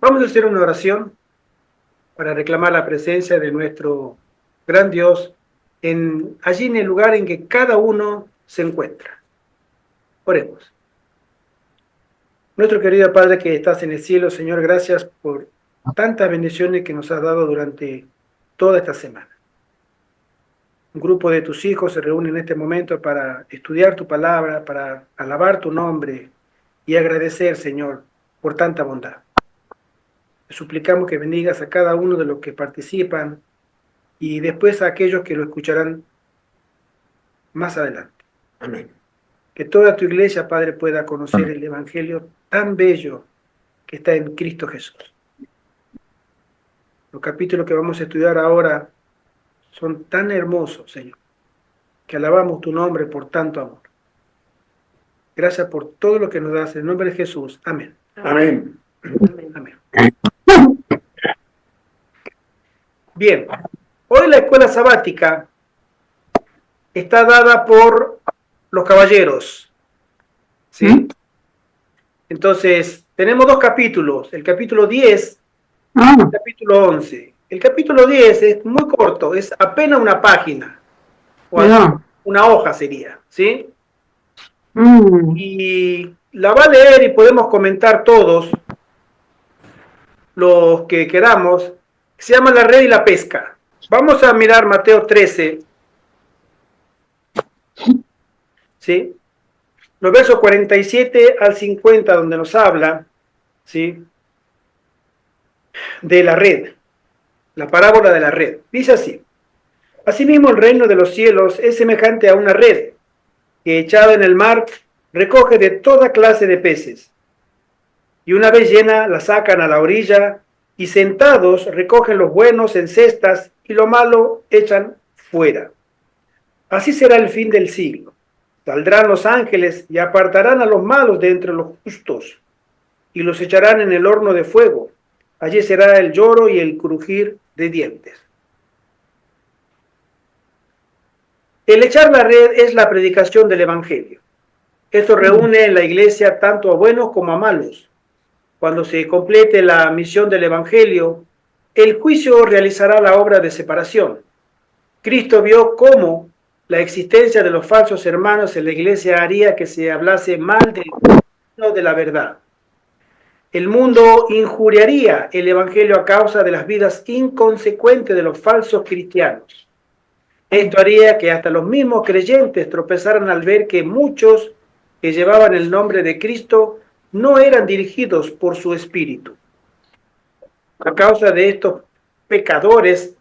Vamos a hacer una oración para reclamar la presencia de nuestro gran Dios allí en el lugar en que cada uno se encuentra. Oremos. Nuestro querido Padre que estás en el cielo, Señor, gracias por tantas bendiciones que nos has dado durante toda esta semana. Un grupo de tus hijos se reúne en este momento para estudiar tu palabra, para alabar tu nombre y agradecer, Señor, por tanta bondad. Te suplicamos que bendigas a cada uno de los que participan y después a aquellos que lo escucharán más adelante. Amén. Que toda tu iglesia, Padre, pueda conocer el Evangelio tan bello que está en Cristo Jesús. Los capítulos que vamos a estudiar ahora son tan hermosos, Señor, que alabamos tu nombre por tanto amor. Gracias por todo lo que nos das. En el nombre de Jesús. Amén. Amén. Amén. Bien, hoy la escuela sabática está dada por los caballeros. ¿Sí? Entonces, tenemos dos capítulos, el capítulo 10 y el capítulo 11. El capítulo 10 es muy corto, es apenas una página, o una hoja sería, ¿sí? Y la va a leer y podemos comentar todos los que queramos. Se llama La red y la pesca. Vamos a mirar Mateo 13, ¿sí? Los versos 47 al 50, donde nos habla, ¿sí?, de la red, la parábola de la red. Dice así: asimismo el reino de los cielos es semejante a una red que echada en el mar recoge de toda clase de peces, y una vez llena la sacan a la orilla y sentados recogen los buenos en cestas y lo malo echan fuera. Así será el fin del siglo. Saldrán los ángeles y apartarán a los malos de entre los justos y los echarán en el horno de fuego. Allí será el lloro y el crujir de dientes. El echar la red es la predicación del Evangelio. Esto reúne en la iglesia tanto a buenos como a malos. Cuando se complete la misión del Evangelio, el juicio realizará la obra de separación. Cristo vio cómo la existencia de los falsos hermanos en la iglesia haría que se hablase mal de la verdad. El mundo injuriaría el Evangelio a causa de las vidas inconsecuentes de los falsos cristianos. Esto haría que hasta los mismos creyentes tropezaran al ver que muchos que llevaban el nombre de Cristo no eran dirigidos por su espíritu. A causa de estos pecadores,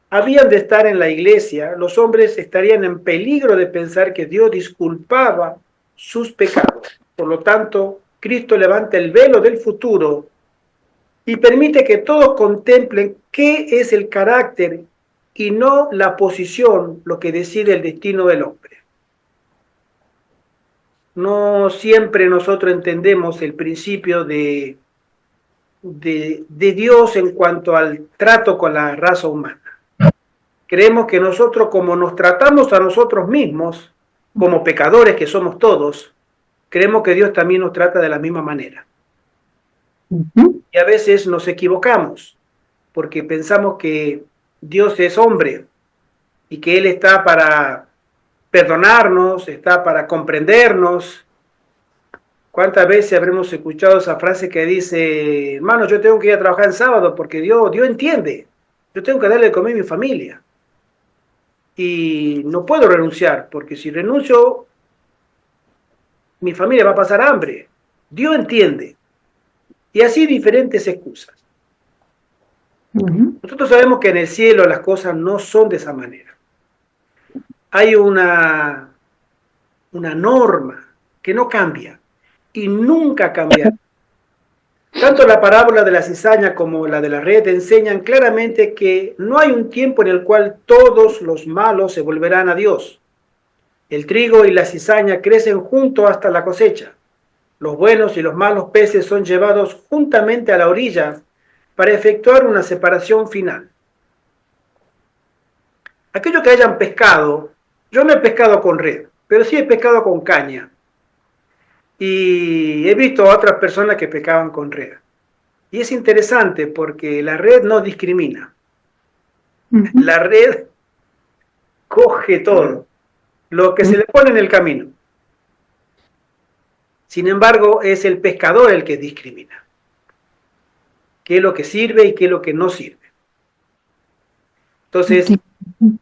habían de estar en la iglesia, los hombres estarían en peligro de pensar que Dios disculpaba sus pecados. Por lo tanto, Cristo levanta el velo del futuro y permite que todos contemplen qué es el carácter y no la posición lo que decide el destino del hombre. No siempre nosotros entendemos el principio de Dios en cuanto al trato con la raza humana. Creemos que nosotros, como nos tratamos a nosotros mismos, como pecadores que somos todos, creemos que Dios también nos trata de la misma manera. Y a veces nos equivocamos, porque pensamos que Dios es hombre y que Él está para perdonarnos, está para comprendernos. ¿Cuántas veces habremos escuchado esa frase que dice: hermano, yo tengo que ir a trabajar el sábado porque Dios entiende, yo tengo que darle de comer a mi familia y no puedo renunciar, porque si renuncio mi familia va a pasar hambre? Dios entiende. Y así diferentes excusas. Nosotros sabemos que en el cielo las cosas no son de esa manera. Hay una norma que no cambia y nunca cambiará. Tanto la parábola de la cizaña como la de la red enseñan claramente que no hay un tiempo en el cual todos los malos se volverán a Dios. El trigo y la cizaña crecen juntos hasta la cosecha. Los buenos y los malos peces son llevados juntamente a la orilla para efectuar una separación final. Aquellos que hayan pescado, yo no he pescado con red, pero sí he pescado con caña. Y he visto a otras personas que pescaban con red. Y es interesante porque la red no discrimina. La red coge todo, lo que se le pone en el camino. Sin embargo, es el pescador el que discrimina. ¿Qué es lo que sirve y qué es lo que no sirve? Entonces,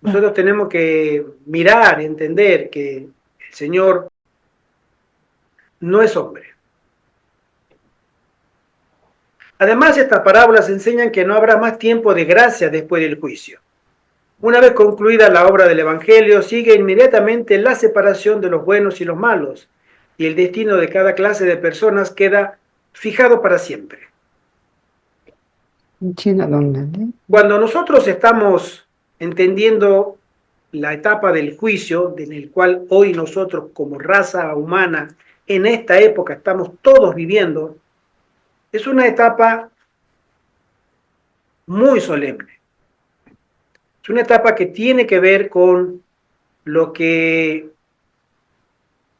nosotros tenemos que mirar, entender que el Señor no es hombre. Además, estas parábolas enseñan que no habrá más tiempo de gracia después del juicio. Una vez concluida la obra del Evangelio, sigue inmediatamente la separación de los buenos y los malos, y el destino de cada clase de personas queda fijado para siempre. Cuando nosotros estamos entendiendo la etapa del juicio, en el cual hoy nosotros como raza humana, en esta época estamos todos viviendo, es una etapa muy solemne. Es una etapa que tiene que ver con lo que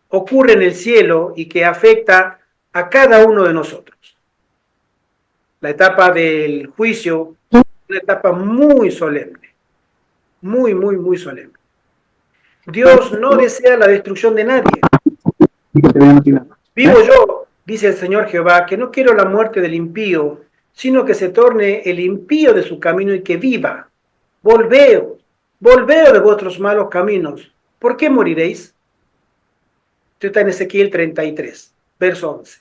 ocurre en el cielo y que afecta a cada uno de nosotros. La etapa del juicio es una etapa muy solemne, muy solemne. Dios no desea la destrucción de nadie. Vivo yo, dice el Señor Jehová, que no quiero la muerte del impío, sino que se torne el impío de su camino y que viva. Volveos de vuestros malos caminos. ¿Por qué moriréis? Esto está en Ezequiel 33, verso 11.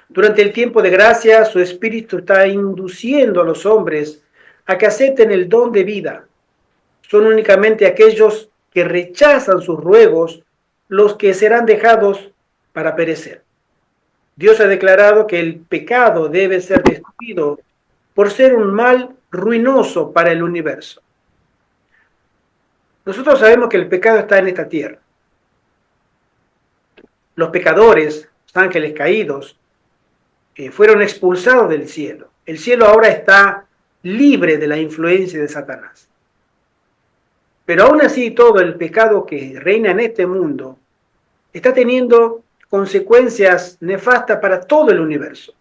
Durante el tiempo de gracia, su espíritu está induciendo a los hombres a que acepten el don de vida. Son únicamente aquellos que rechazan sus ruegos los que serán dejados para perecer. Dios ha declarado que el pecado debe ser destruido por ser un mal ruinoso para el universo. Nosotros sabemos que el pecado está en esta tierra. Los pecadores, los ángeles caídos, fueron expulsados del cielo. El cielo ahora está libre de la influencia de Satanás. Pero aún así todo el pecado que reina en este mundo está teniendo consecuencias nefastas para todo el universo.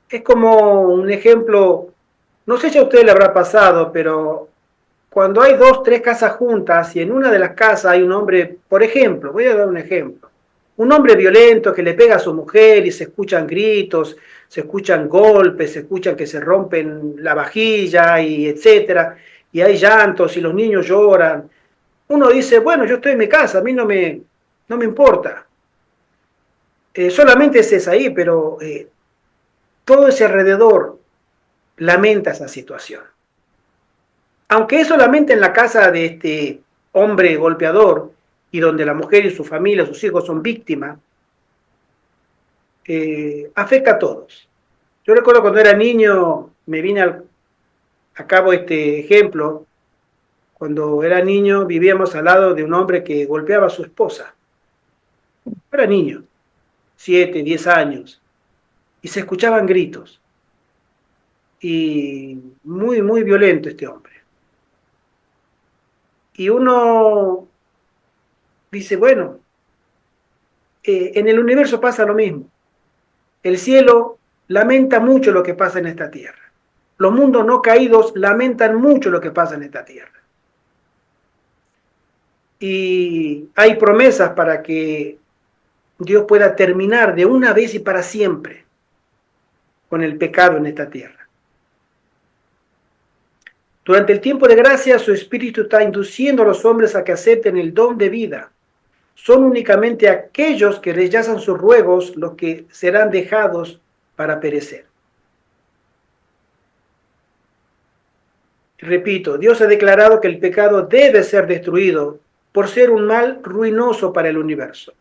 Es como un ejemplo, no sé si a usted le habrá pasado, pero cuando hay 2, 3 casas juntas y en una de las casas hay un hombre, por ejemplo, voy a dar un ejemplo, un hombre violento que le pega a su mujer y se escuchan gritos, se escuchan golpes, se escuchan que se rompen la vajilla y etcétera, y hay llantos y los niños lloran. Uno dice, bueno, yo estoy en mi casa, a mí no me importa. Solamente es ahí, pero todo ese alrededor lamenta esa situación. Aunque es solamente en la casa de este hombre golpeador y donde la mujer y su familia, sus hijos son víctimas, afecta a todos. Yo recuerdo cuando era niño, me vine a cabo este ejemplo. Cuando era niño vivíamos al lado de un hombre que golpeaba a su esposa. Era niño, 7, 10 años, y se escuchaban gritos. Y muy violento este hombre. Y uno dice, bueno, en el universo pasa lo mismo. El cielo lamenta mucho lo que pasa en esta tierra. Los mundos no caídos lamentan mucho lo que pasa en esta tierra. Y hay promesas para que Dios pueda terminar de una vez y para siempre con el pecado en esta tierra. Durante el tiempo de gracia, su espíritu está induciendo a los hombres a que acepten el don de vida. Son únicamente aquellos que rechazan sus ruegos los que serán dejados para perecer. Repito, Dios ha declarado que el pecado debe ser destruido por ser un mal ruinoso para el universo.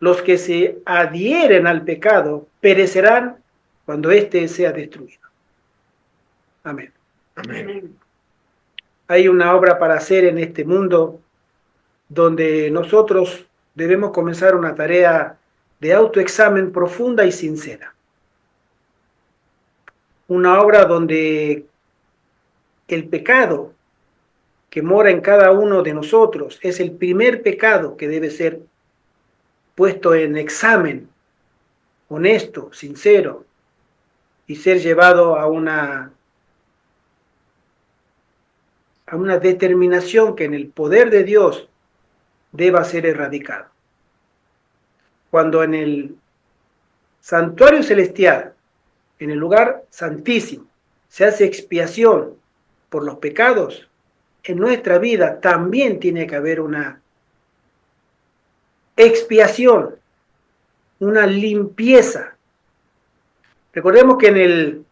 Los que se adhieren al pecado perecerán cuando éste sea destruido. Amén. Amén. Hay una obra para hacer en este mundo donde nosotros debemos comenzar una tarea de autoexamen profunda y sincera. Una obra donde el pecado que mora en cada uno de nosotros es el primer pecado que debe ser puesto en examen honesto, sincero, y ser llevado a una determinación que en el poder de Dios deba ser erradicado. Cuando en el santuario celestial, en el lugar santísimo, se hace expiación por los pecados, en nuestra vida también tiene que haber una expiación, una limpieza. Recordemos que en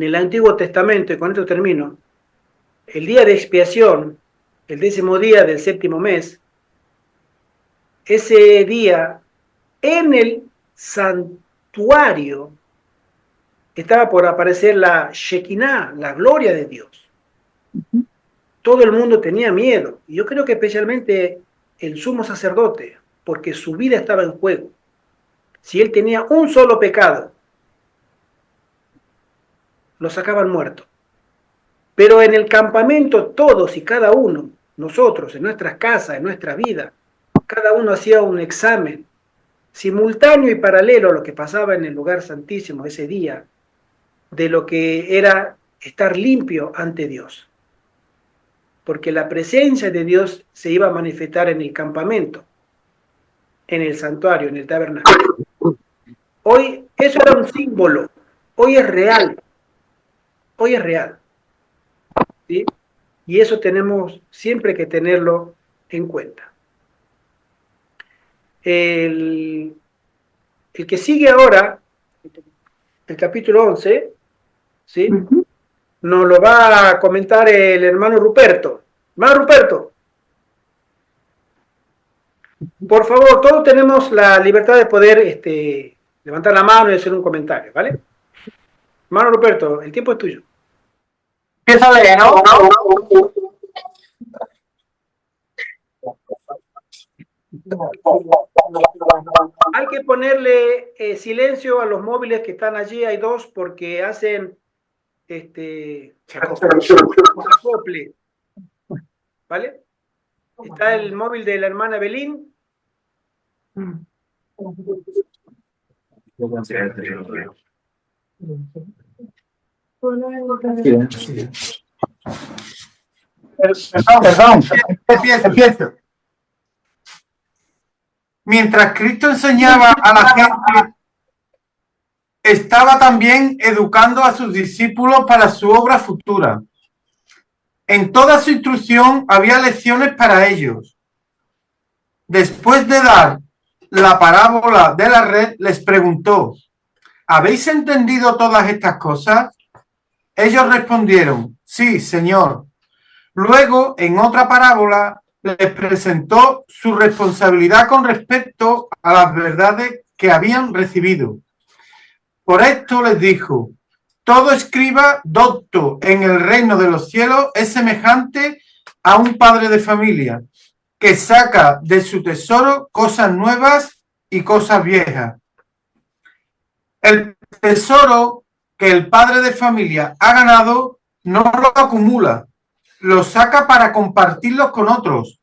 el Antiguo Testamento, y con esto termino, el día de expiación, el 10º día del 7º mes, ese día en el santuario estaba por aparecer la Shekinah, la gloria de Dios. Todo el mundo tenía miedo, y yo creo que especialmente el sumo sacerdote, porque su vida estaba en juego. Si él tenía un solo pecado, lo sacaban muerto. Pero en el campamento todos y cada uno, nosotros, en nuestras casas, en nuestra vida, cada uno hacía un examen simultáneo y paralelo a lo que pasaba en el lugar santísimo ese día, de lo que era estar limpio ante Dios. Porque la presencia de Dios se iba a manifestar en el campamento, en el santuario, en el tabernáculo. Hoy eso era un símbolo, hoy es real, hoy es real. ¿Sí? Y eso tenemos siempre que tenerlo en cuenta. El que sigue ahora, el capítulo 11, ¿sí? Nos lo va a comentar el hermano Ruperto. Hermano Ruperto, por favor, todos tenemos la libertad de poder levantar la mano y hacer un comentario, ¿vale? Hermano Ruperto, el tiempo es tuyo. Empieza a leer, ¿no? Hay que ponerle silencio a los móviles que están allí, hay dos, porque hacen acople, ¿vale? Está el móvil de la hermana Belín. Perdón. Empiezo. Mientras Cristo enseñaba a la gente, estaba también educando a sus discípulos para su obra futura. En toda su instrucción había lecciones para ellos. Después de dar la parábola de la red, les preguntó: ¿habéis entendido todas estas cosas? Ellos respondieron: sí, Señor. Luego, en otra parábola, les presentó su responsabilidad con respecto a las verdades que habían recibido. Por esto les dijo: todo escriba docto en el reino de los cielos es semejante a un padre de familia que saca de su tesoro cosas nuevas y cosas viejas. El tesoro que el padre de familia ha ganado no lo acumula, lo saca para compartirlos con otros,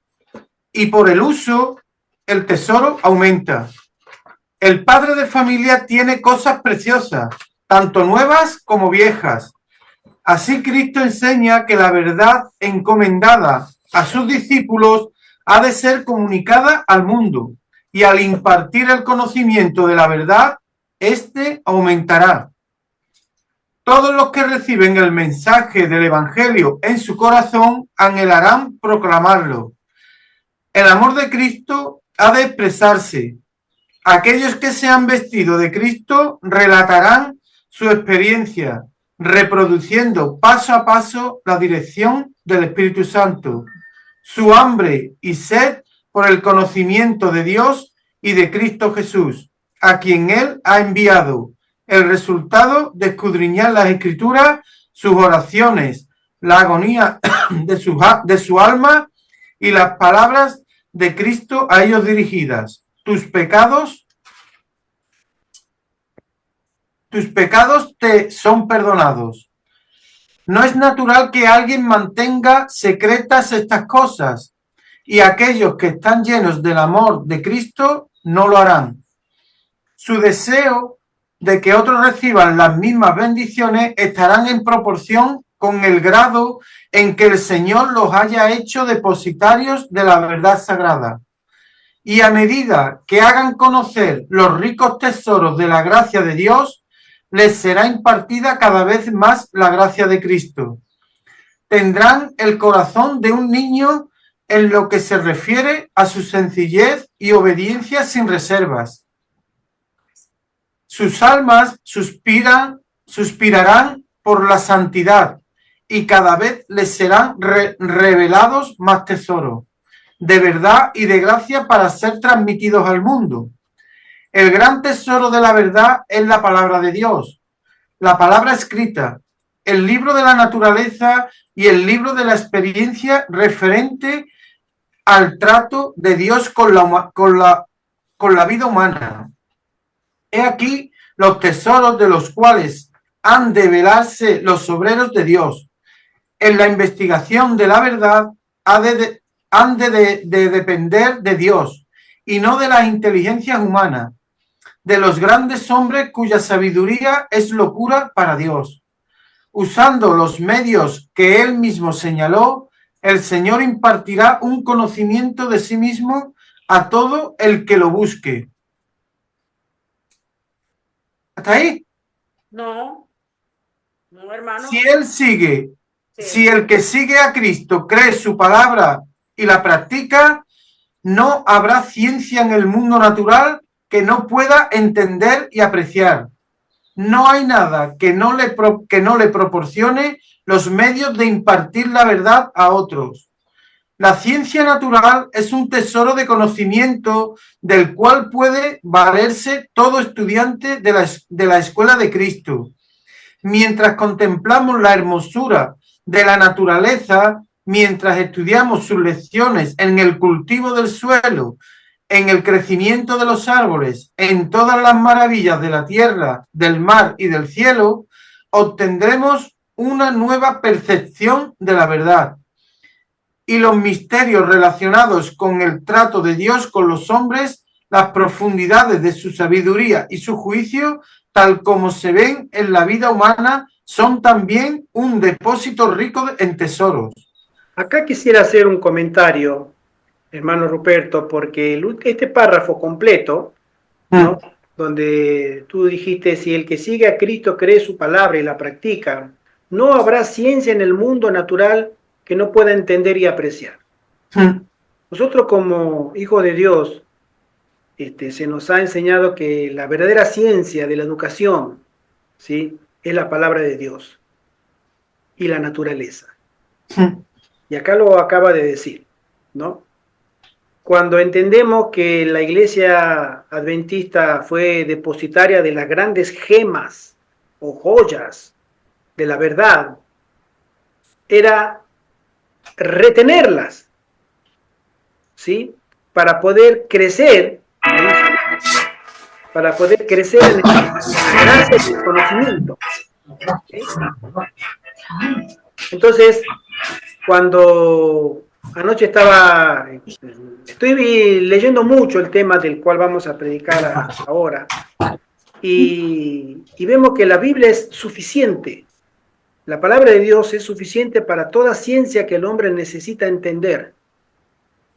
y por el uso el tesoro aumenta. El padre de familia tiene cosas preciosas, tanto nuevas como viejas. Así Cristo enseña que la verdad encomendada a sus discípulos ha de ser comunicada al mundo, y al impartir el conocimiento de la verdad, éste aumentará. Todos los que reciben el mensaje del Evangelio en su corazón anhelarán proclamarlo. El amor de Cristo ha de expresarse. Aquellos que se han vestido de Cristo relatarán su experiencia, reproduciendo paso a paso la dirección del Espíritu Santo, su hambre y sed por el conocimiento de Dios y de Cristo Jesús, a quien Él ha enviado. El resultado de escudriñar las Escrituras, sus oraciones, la agonía de su alma y las palabras de Cristo a ellos dirigidas. Tus pecados te son perdonados. No es natural que alguien mantenga secretas estas cosas, y aquellos que están llenos del amor de Cristo no lo harán. su deseo de que otros reciban las mismas bendiciones estarán en proporción con el grado en que el Señor los haya hecho depositarios de la verdad sagrada. Y a medida que hagan conocer los ricos tesoros de la gracia de Dios, les será impartida cada vez más la gracia de Cristo. Tendrán el corazón de un niño en lo que se refiere a su sencillez y obediencia sin reservas. Sus almas suspirarán por la santidad y cada vez les serán revelados más tesoros de verdad y de gracia para ser transmitidos al mundo. El gran tesoro de la verdad es la palabra de Dios, la palabra escrita, el libro de la naturaleza y el libro de la experiencia referente al trato de Dios con la vida humana. He aquí los tesoros de los cuales han de velarse los obreros de Dios. En la investigación de la verdad han de depender de Dios y no de las inteligencias humanas, de los grandes hombres cuya sabiduría es locura para Dios. Usando los medios que él mismo señaló, el Señor impartirá un conocimiento de sí mismo a todo el que lo busque. ¿Hasta ahí? No, hermano. Si él sigue, Sí. si el que sigue a Cristo cree su palabra y la practica, no habrá ciencia en el mundo natural que no pueda entender y apreciar. No hay nada que no le proporcione los medios de impartir la verdad a otros. La ciencia natural es un tesoro de conocimiento del cual puede valerse todo estudiante de la escuela de Cristo. Mientras contemplamos la hermosura de la naturaleza, mientras estudiamos sus lecciones en el cultivo del suelo, en el crecimiento de los árboles, en todas las maravillas de la tierra, del mar y del cielo, obtendremos una nueva percepción de la verdad. Y los misterios relacionados con el trato de Dios con los hombres, las profundidades de su sabiduría y su juicio, tal como se ven en la vida humana, son también un depósito rico en tesoros. Acá quisiera hacer un comentario, hermano Ruperto, porque este párrafo completo, ¿no? Donde tú dijiste, si el que sigue a Cristo cree su palabra y la practica, no habrá ciencia en el mundo natural que no pueda entender y apreciar. Nosotros como hijos de Dios, se nos ha enseñado que la verdadera ciencia de la educación, ¿sí?, es la palabra de Dios y la naturaleza. Y acá lo acaba de decir, ¿no? Cuando entendemos que la iglesia adventista fue depositaria de las grandes gemas o joyas de la verdad, era retenerlas, ¿sí?, para poder crecer, para poder crecer en la gracia y el conocimiento. ¿Sí? Entonces, cuando anoche estoy leyendo mucho el tema del cual vamos a predicar ahora, y vemos que la Biblia es suficiente. La palabra de Dios es suficiente para toda ciencia que el hombre necesita entender,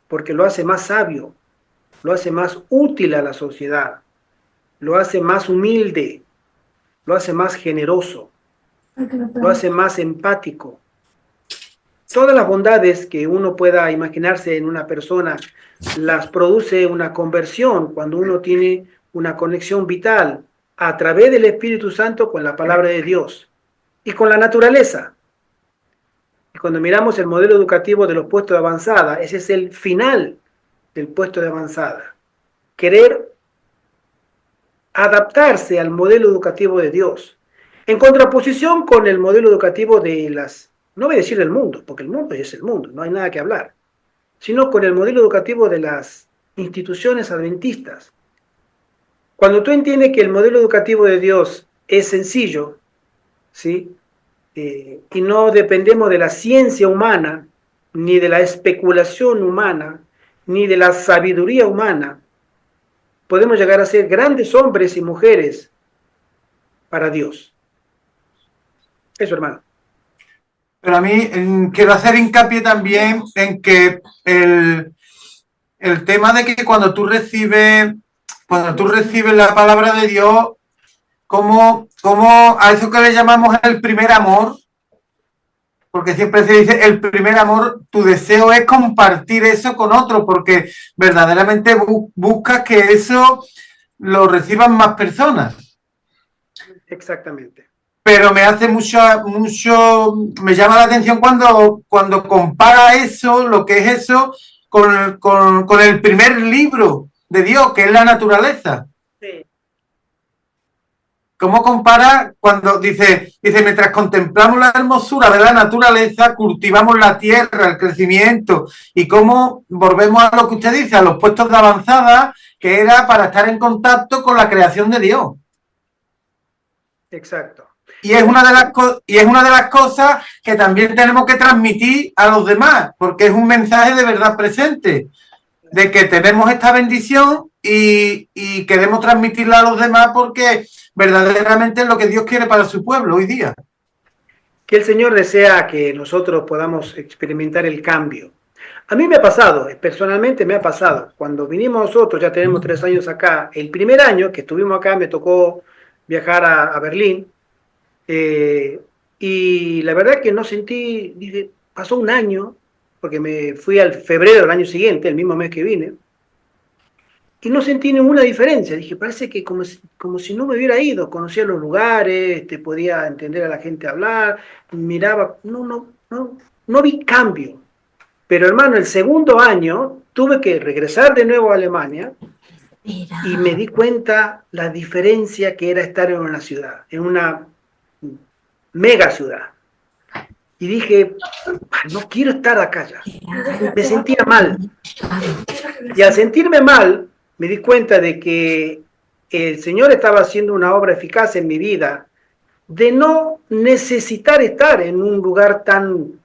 porque lo hace más sabio, lo hace más útil a la sociedad, lo hace más humilde, lo hace más generoso, lo hace más empático. Todas las bondades que uno pueda imaginarse en una persona las produce una conversión cuando uno tiene una conexión vital a través del Espíritu Santo con la palabra de Dios y con la naturaleza. Y cuando miramos el modelo educativo de los puestos de avanzada, ese es el final del puesto de avanzada. Querer adaptarse al modelo educativo de Dios, en contraposición con el modelo educativo de no voy a decir del mundo, porque el mundo es el mundo, no hay nada que hablar, sino con el modelo educativo de las instituciones adventistas. Cuando tú entiendes que el modelo educativo de Dios es sencillo, ¿sí?, y no dependemos de la ciencia humana, ni de la especulación humana, ni de la sabiduría humana, podemos llegar a ser grandes hombres y mujeres para Dios. Eso, hermano. Pero a mí quiero hacer hincapié también en que el tema de que cuando tú recibes la palabra de Dios, como a eso que le llamamos el primer amor, porque siempre se dice el primer amor, tu deseo es compartir eso con otro, porque verdaderamente buscas que eso lo reciban más personas. Exactamente. Pero me hace me llama la atención cuando compara eso, lo que es eso, con el primer libro de Dios, que es la naturaleza. Sí. ¿Cómo compara cuando dice, mientras contemplamos la hermosura de la naturaleza, cultivamos la tierra, el crecimiento, y cómo volvemos a lo que usted dice, a los puestos de avanzada, que era para estar en contacto con la creación de Dios? Exacto. Y es una de las cosas que también tenemos que transmitir a los demás, porque es un mensaje de verdad presente, de que tenemos esta bendición y queremos transmitirla a los demás porque verdaderamente es lo que Dios quiere para su pueblo hoy día. Que el Señor desea que nosotros podamos experimentar el cambio. A mí me ha pasado, personalmente me ha pasado, cuando vinimos nosotros, ya tenemos 3 años acá, el primer año que estuvimos acá me tocó viajar a Berlín, y la verdad que no sentí, dije, pasó un año, porque me fui al febrero del año siguiente, el mismo mes que vine, y no sentí ninguna diferencia. Dije, parece que como si no me hubiera ido, conocía los lugares, podía entender a la gente hablar, miraba, no vi cambio. Pero hermano, el segundo año tuve que regresar de nuevo a Alemania y me di cuenta la diferencia que era estar en una ciudad, en una mega ciudad. Y dije, no quiero estar acá ya. Me sentía mal. Y al sentirme mal, me di cuenta de que el Señor estaba haciendo una obra eficaz en mi vida, de no necesitar estar en un lugar tan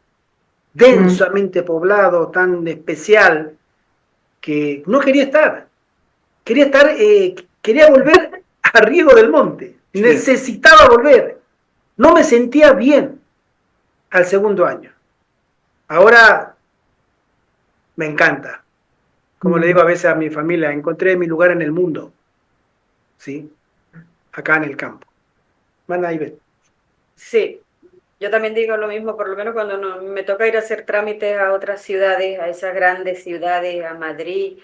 densamente poblado, tan especial, que no quería estar. Quería volver a Riego del Monte. Necesitaba volver. No me sentía bien al segundo año. Ahora me encanta. Como le digo a veces a mi familia, encontré mi lugar en el mundo. ¿Sí? Acá en el campo. Van a ir. Sí, yo también digo lo mismo, por lo menos cuando me toca ir a hacer trámites a otras ciudades, a esas grandes ciudades, a Madrid,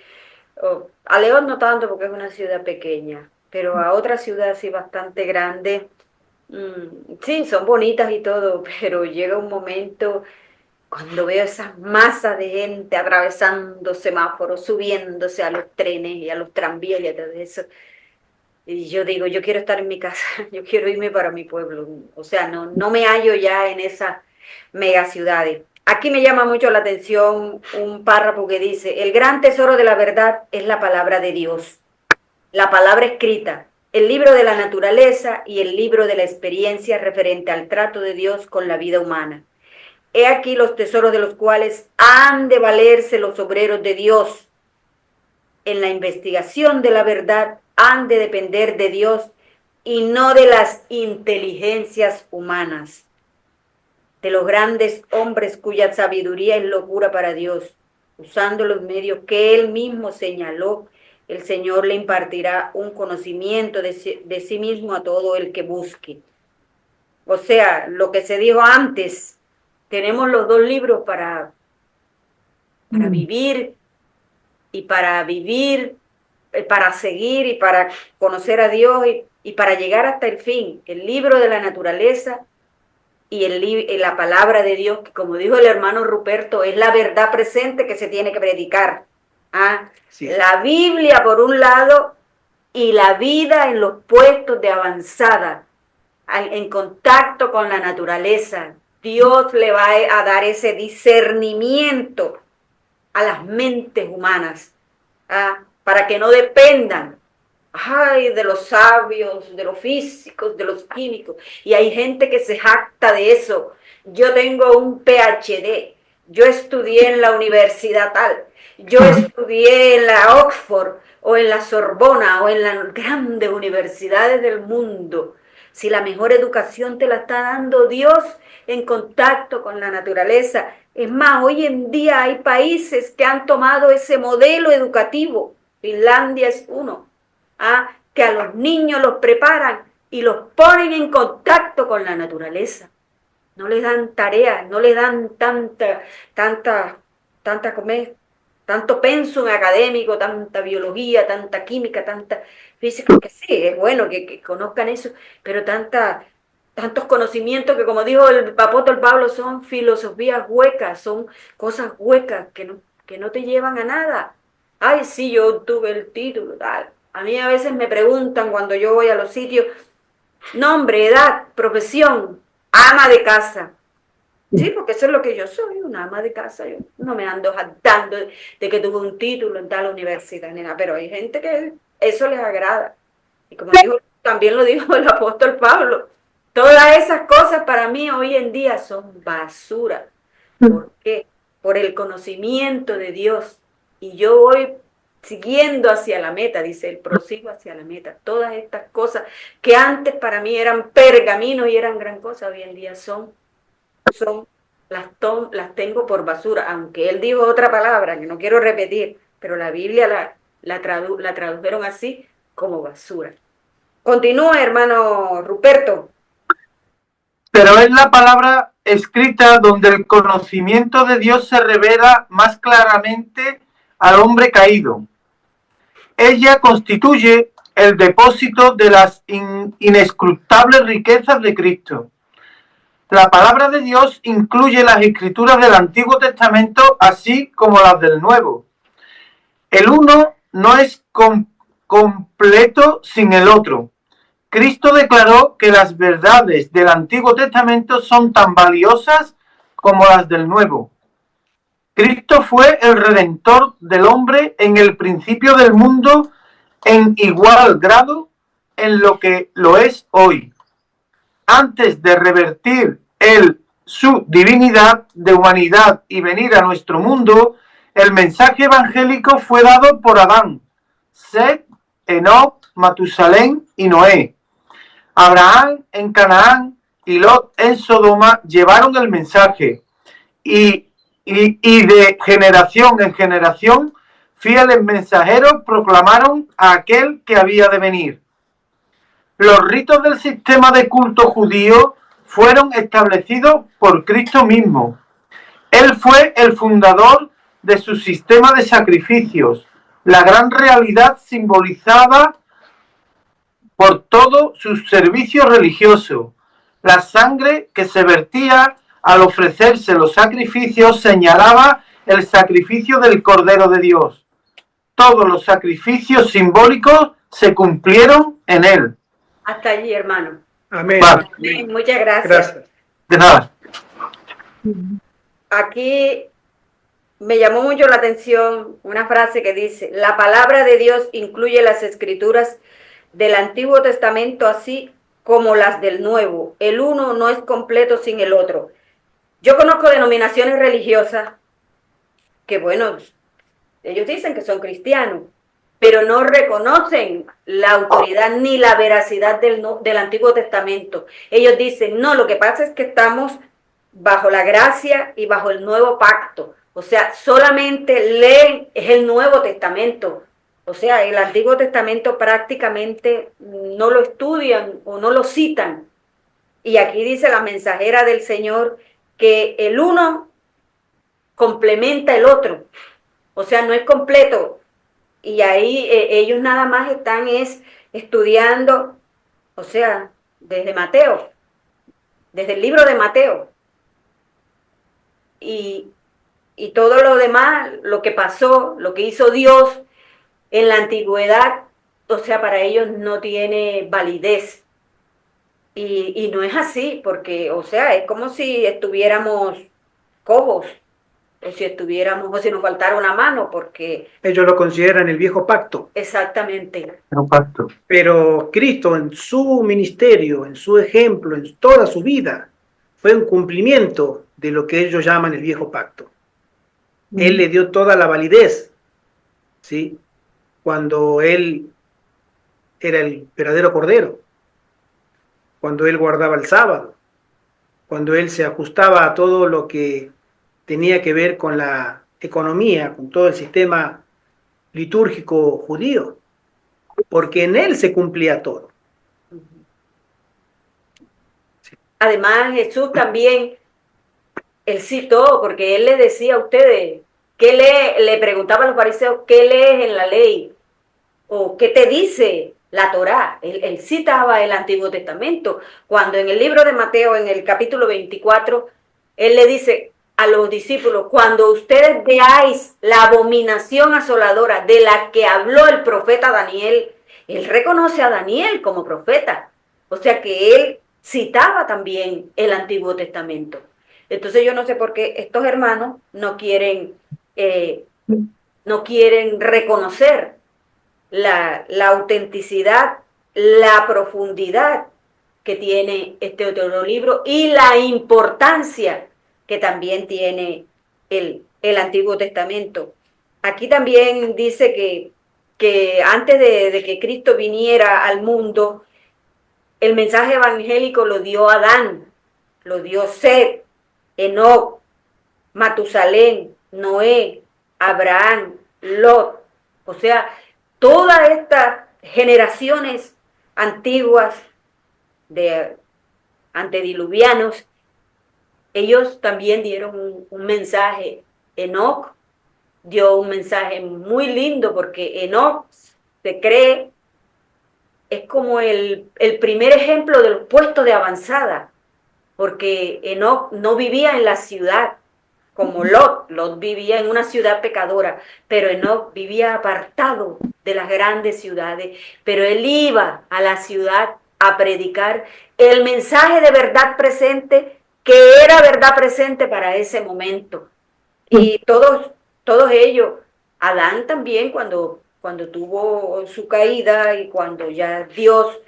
a León no tanto porque es una ciudad pequeña, pero a otra ciudad sí bastante grande, sí, son bonitas y todo, pero llega un momento cuando veo esas masas de gente atravesando semáforos, subiéndose a los trenes y a los tranvías y a todo eso. Y yo digo, yo quiero estar en mi casa, yo quiero irme para mi pueblo. O sea, no me hallo ya en esas megaciudades. Aquí me llama mucho la atención un párrafo que dice, el gran tesoro de la verdad es la palabra de Dios, la palabra escrita, el libro de la naturaleza y el libro de la experiencia referente al trato de Dios con la vida humana. He aquí los tesoros de los cuales han de valerse los obreros de Dios. En la investigación de la verdad han de depender de Dios y no de las inteligencias humanas, de los grandes hombres cuya sabiduría es locura para Dios. Usando los medios que Él mismo señaló, el Señor le impartirá un conocimiento de sí mismo a todo el que busque. O sea, lo que se dijo antes, tenemos los 2 libros para vivir y para seguir y para conocer a Dios y para llegar hasta el fin. El libro de la naturaleza y la palabra de Dios, que como dijo el hermano Ruperto, es la verdad presente que se tiene que predicar. Sí. La Biblia por un lado y la vida en los puestos de avanzada, en contacto con la naturaleza. Dios le va a dar ese discernimiento a las mentes humanas, para que no dependan de los sabios, de los físicos, de los químicos. Y hay gente que se jacta de eso. Yo tengo un PhD, yo estudié en la universidad tal, yo estudié en la Oxford, o en la Sorbona o en las grandes universidades del mundo, si la mejor educación te la está dando Dios en contacto con la naturaleza? Es más, hoy en día hay países que han tomado ese modelo educativo. Finlandia es uno, que a los niños los preparan y los ponen en contacto con la naturaleza. No les dan tareas, no les dan tanto pensum académico, tanta biología, tanta química, tanta física, que sí, es bueno que conozcan eso, pero tantos conocimientos que, como dijo el apóstol Pablo, son filosofías huecas, son cosas huecas que no te llevan a nada. Ay, sí, yo tuve el título, tal. A mí a veces me preguntan cuando yo voy a los sitios, nombre, edad, profesión, ama de casa. Sí, porque eso es lo que yo soy, una ama de casa. Yo no me ando jactando de que tuve un título en tal universidad, ni nada, pero hay gente que eso les agrada. Y como también lo dijo el apóstol Pablo, todas esas cosas para mí hoy en día son basura. ¿Por qué? Por el conocimiento de Dios. Y yo voy siguiendo hacia la meta, dice él, prosigo hacia la meta. Todas estas cosas que antes para mí eran pergaminos y eran gran cosa, hoy en día las tengo por basura, aunque él dijo otra palabra que no quiero repetir, pero la Biblia la tradujeron así, como basura. Continúa, hermano Ruperto. Pero es la palabra escrita donde el conocimiento de Dios se revela más claramente al hombre caído. Ella constituye el depósito de las inescrutables riquezas de Cristo. La palabra de Dios incluye las escrituras del Antiguo Testamento así como las del Nuevo. El uno no es completo sin el otro. Cristo declaró que las verdades del Antiguo Testamento son tan valiosas como las del Nuevo. Cristo fue el Redentor del hombre en el principio del mundo en igual grado en lo que lo es hoy. Antes de revertir su divinidad de humanidad y venir a nuestro mundo, el mensaje evangélico fue dado por Adán, Set, Enoc, Matusalén y Noé. Abraham en Canaán y Lot en Sodoma llevaron el mensaje y de generación en generación fieles mensajeros proclamaron a aquel que había de venir. Los ritos del sistema de culto judío fueron establecidos por Cristo mismo. Él fue el fundador de su sistema de sacrificios, la gran realidad simbolizada por todo su servicio religioso. La sangre que se vertía al ofrecerse los sacrificios señalaba el sacrificio del Cordero de Dios. Todos los sacrificios simbólicos se cumplieron en él. Hasta allí, hermano. Amén. Vale. Amén. Muchas gracias. Gracias. De nada. Aquí me llamó mucho la atención una frase que dice: la palabra de Dios incluye las escrituras del Antiguo Testamento así como las del Nuevo. El uno no es completo sin el otro. Yo conozco denominaciones religiosas que, bueno, ellos dicen que son cristianos, pero no reconocen la autoridad ni la veracidad del Antiguo Testamento. Ellos dicen, no, lo que pasa es que estamos bajo la gracia y bajo el nuevo pacto. O sea, solamente leen es el Nuevo Testamento. O sea, el Antiguo Testamento prácticamente no lo estudian o no lo citan. Y aquí dice la mensajera del Señor que el uno complementa el otro. O sea, no es completo. Y ahí ellos nada más están estudiando, o sea, desde Mateo, desde el libro de Mateo. Y todo lo demás, lo que pasó, lo que hizo Dios en la antigüedad, o sea, para ellos no tiene validez. Y no es así, porque, o sea, es como si estuviéramos cojos, o si nos faltara una mano, porque... Ellos lo consideran el viejo pacto. Exactamente. Un pacto. Pero Cristo en su ministerio, en su ejemplo, en toda su vida, fue un cumplimiento de lo que ellos llaman el viejo pacto. Él le dio toda la validez, ¿sí? cuando Él era el verdadero Cordero, cuando Él guardaba el sábado, cuando Él se ajustaba a todo lo que tenía que ver con la economía, con todo el sistema litúrgico judío, porque en Él se cumplía todo. Además, Jesús también, Él citó, porque Él le decía a ustedes, le preguntaba a los fariseos, ¿qué lees en la ley? ¿O qué te dice la Torá? Él citaba el Antiguo Testamento, cuando en el libro de Mateo, en el capítulo 24, Él le dice a los discípulos, cuando ustedes veáis la abominación asoladora de la que habló el profeta Daniel, Él reconoce a Daniel como profeta, o sea que Él citaba también el Antiguo Testamento. Entonces yo no sé por qué estos hermanos no quieren reconocer la autenticidad, la profundidad que tiene este otro libro y la importancia que también tiene el Antiguo Testamento. Aquí también dice que antes de que Cristo viniera al mundo, el mensaje evangélico lo dio Adán, lo dio Set, Enoc, Matusalén, Noé, Abraham, Lot. O sea, todas estas generaciones antiguas de antediluvianos, ellos también dieron un mensaje. Enoc dio un mensaje muy lindo porque Enoc se cree es como el primer ejemplo de los puestos de avanzada, porque Enoc no vivía en la ciudad como Lot. Lot vivía en una ciudad pecadora, pero Enoc vivía apartado de las grandes ciudades, pero él iba a la ciudad a predicar el mensaje de verdad presente, que era verdad presente para ese momento. Y todos ellos, Adán también cuando tuvo su caída y cuando ya Dios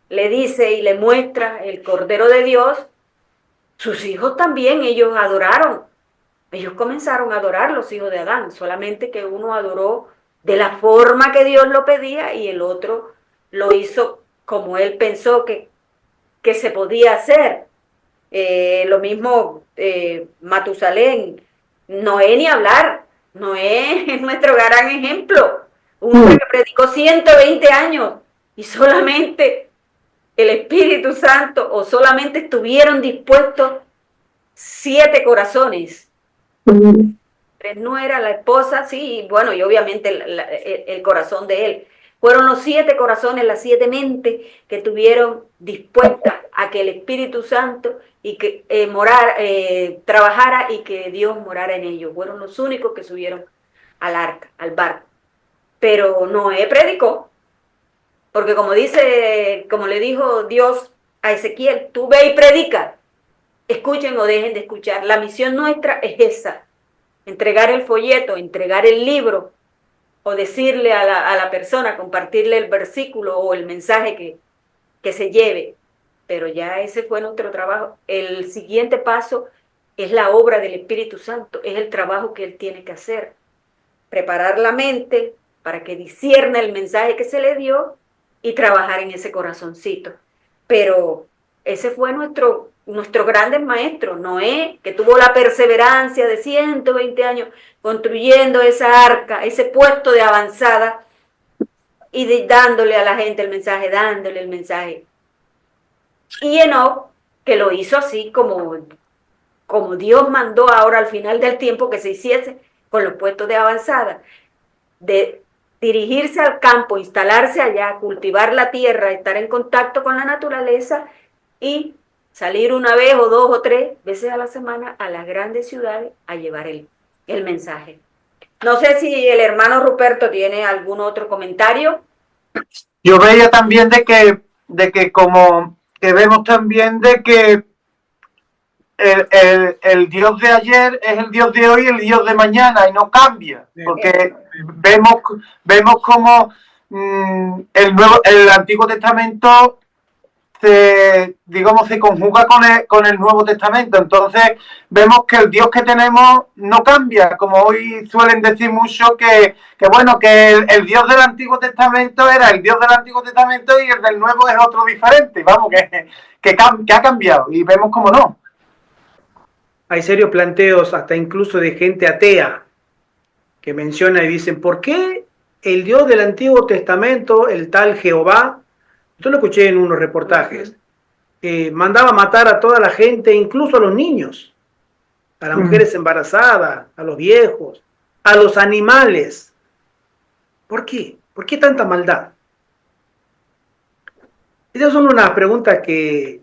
le dice y le muestra el Cordero de Dios, sus hijos también, ellos adoraron. Ellos comenzaron a adorar, los hijos de Adán, solamente que uno adoró de la forma que Dios lo pedía y el otro lo hizo como él pensó que se podía hacer. Lo mismo Matusalén, Noé ni hablar. Noé es nuestro gran ejemplo, un hombre que predicó 120 años y solamente el Espíritu Santo o solamente estuvieron dispuestos 7 corazones. No era la esposa, sí, bueno, y obviamente el corazón de él. Fueron los 7 corazones, las 7 mentes que estuvieron dispuestas a que el Espíritu Santo y que trabajara y que Dios morara en ellos. Fueron los únicos que subieron al arca, al barco. Pero Noé predicó, porque como le dijo Dios a Ezequiel, tú ve y predica. Escuchen o dejen de escuchar. La misión nuestra es esa: entregar el folleto, entregar el libro, o decirle a la persona, compartirle el versículo o el mensaje que se lleve. Pero ya ese fue nuestro trabajo. El siguiente paso es la obra del Espíritu Santo, es el trabajo que Él tiene que hacer. Preparar la mente para que discierna el mensaje que se le dio y trabajar en ese corazoncito. Pero ese fue nuestro grandes maestro, Noé, que tuvo la perseverancia de 120 años construyendo esa arca, ese puesto de avanzada y dándole a la gente el mensaje, dándole el mensaje. Y Enoc, que lo hizo así como Dios mandó ahora al final del tiempo que se hiciese con los puestos de avanzada, de dirigirse al campo, instalarse allá, cultivar la tierra, estar en contacto con la naturaleza y salir una vez o 2 o 3 veces a la semana a las grandes ciudades a llevar el mensaje. No sé si el hermano Ruperto tiene algún otro comentario. Yo veía también de que como que vemos también de que el Dios de ayer es el Dios de hoy y el Dios de mañana y no cambia, porque vemos como el Antiguo Testamento digamos, se conjuga con el Nuevo Testamento. Entonces vemos que el Dios que tenemos no cambia, como hoy suelen decir mucho que el Dios del Antiguo Testamento era el Dios del Antiguo Testamento y el del Nuevo es otro diferente. Vamos, que ha cambiado, y vemos como no. Hay serios planteos hasta incluso de gente atea que menciona y dicen, ¿por qué el Dios del Antiguo Testamento, el tal Jehová, yo lo escuché en unos reportajes, mandaba matar a toda la gente, incluso a los niños, a las mujeres embarazadas, a los viejos, a los animales? ¿Por qué? ¿Por qué tanta maldad? Esas son unas preguntas que,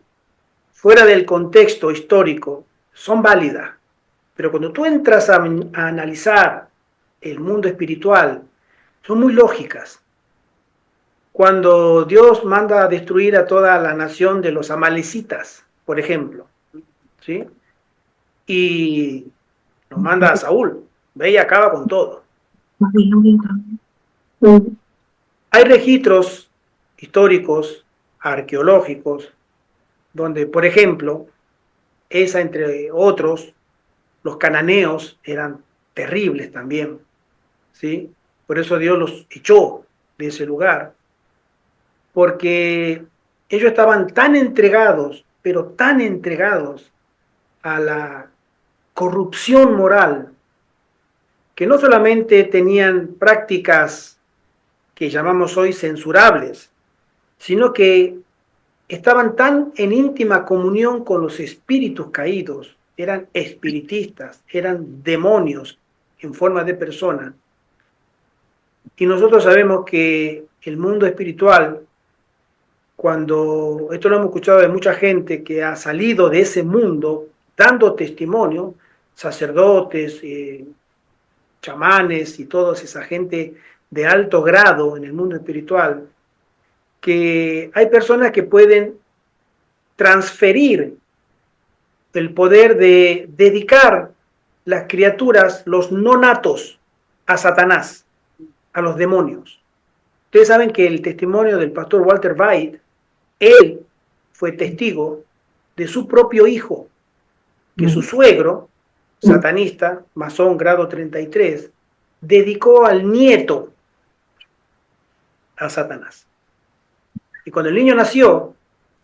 fuera del contexto histórico, son válidas. Pero cuando tú entras a analizar el mundo espiritual, son muy lógicas. Cuando Dios manda a destruir a toda la nación de los amalecitas, por ejemplo, ¿sí? Y nos manda a Saúl, ve y acaba con todo. Hay registros históricos, arqueológicos, donde, por ejemplo, esa entre otros, los cananeos eran terribles también, ¿sí? Por eso Dios los echó de ese lugar, porque ellos estaban tan entregados, pero tan entregados a la corrupción moral, que no solamente tenían prácticas que llamamos hoy censurables, sino que estaban tan en íntima comunión con los espíritus caídos, eran espiritistas, eran demonios en forma de persona. Y nosotros sabemos que el mundo espiritual, cuando, esto lo hemos escuchado de mucha gente que ha salido de ese mundo dando testimonio, sacerdotes, chamanes y toda esa gente de alto grado en el mundo espiritual, que hay personas que pueden transferir el poder de dedicar las criaturas, los no natos, a Satanás, a los demonios. Ustedes saben que el testimonio del pastor Walter White, él fue testigo de su propio hijo, que su suegro, satanista, masón grado 33, dedicó al nieto a Satanás. Y cuando el niño nació,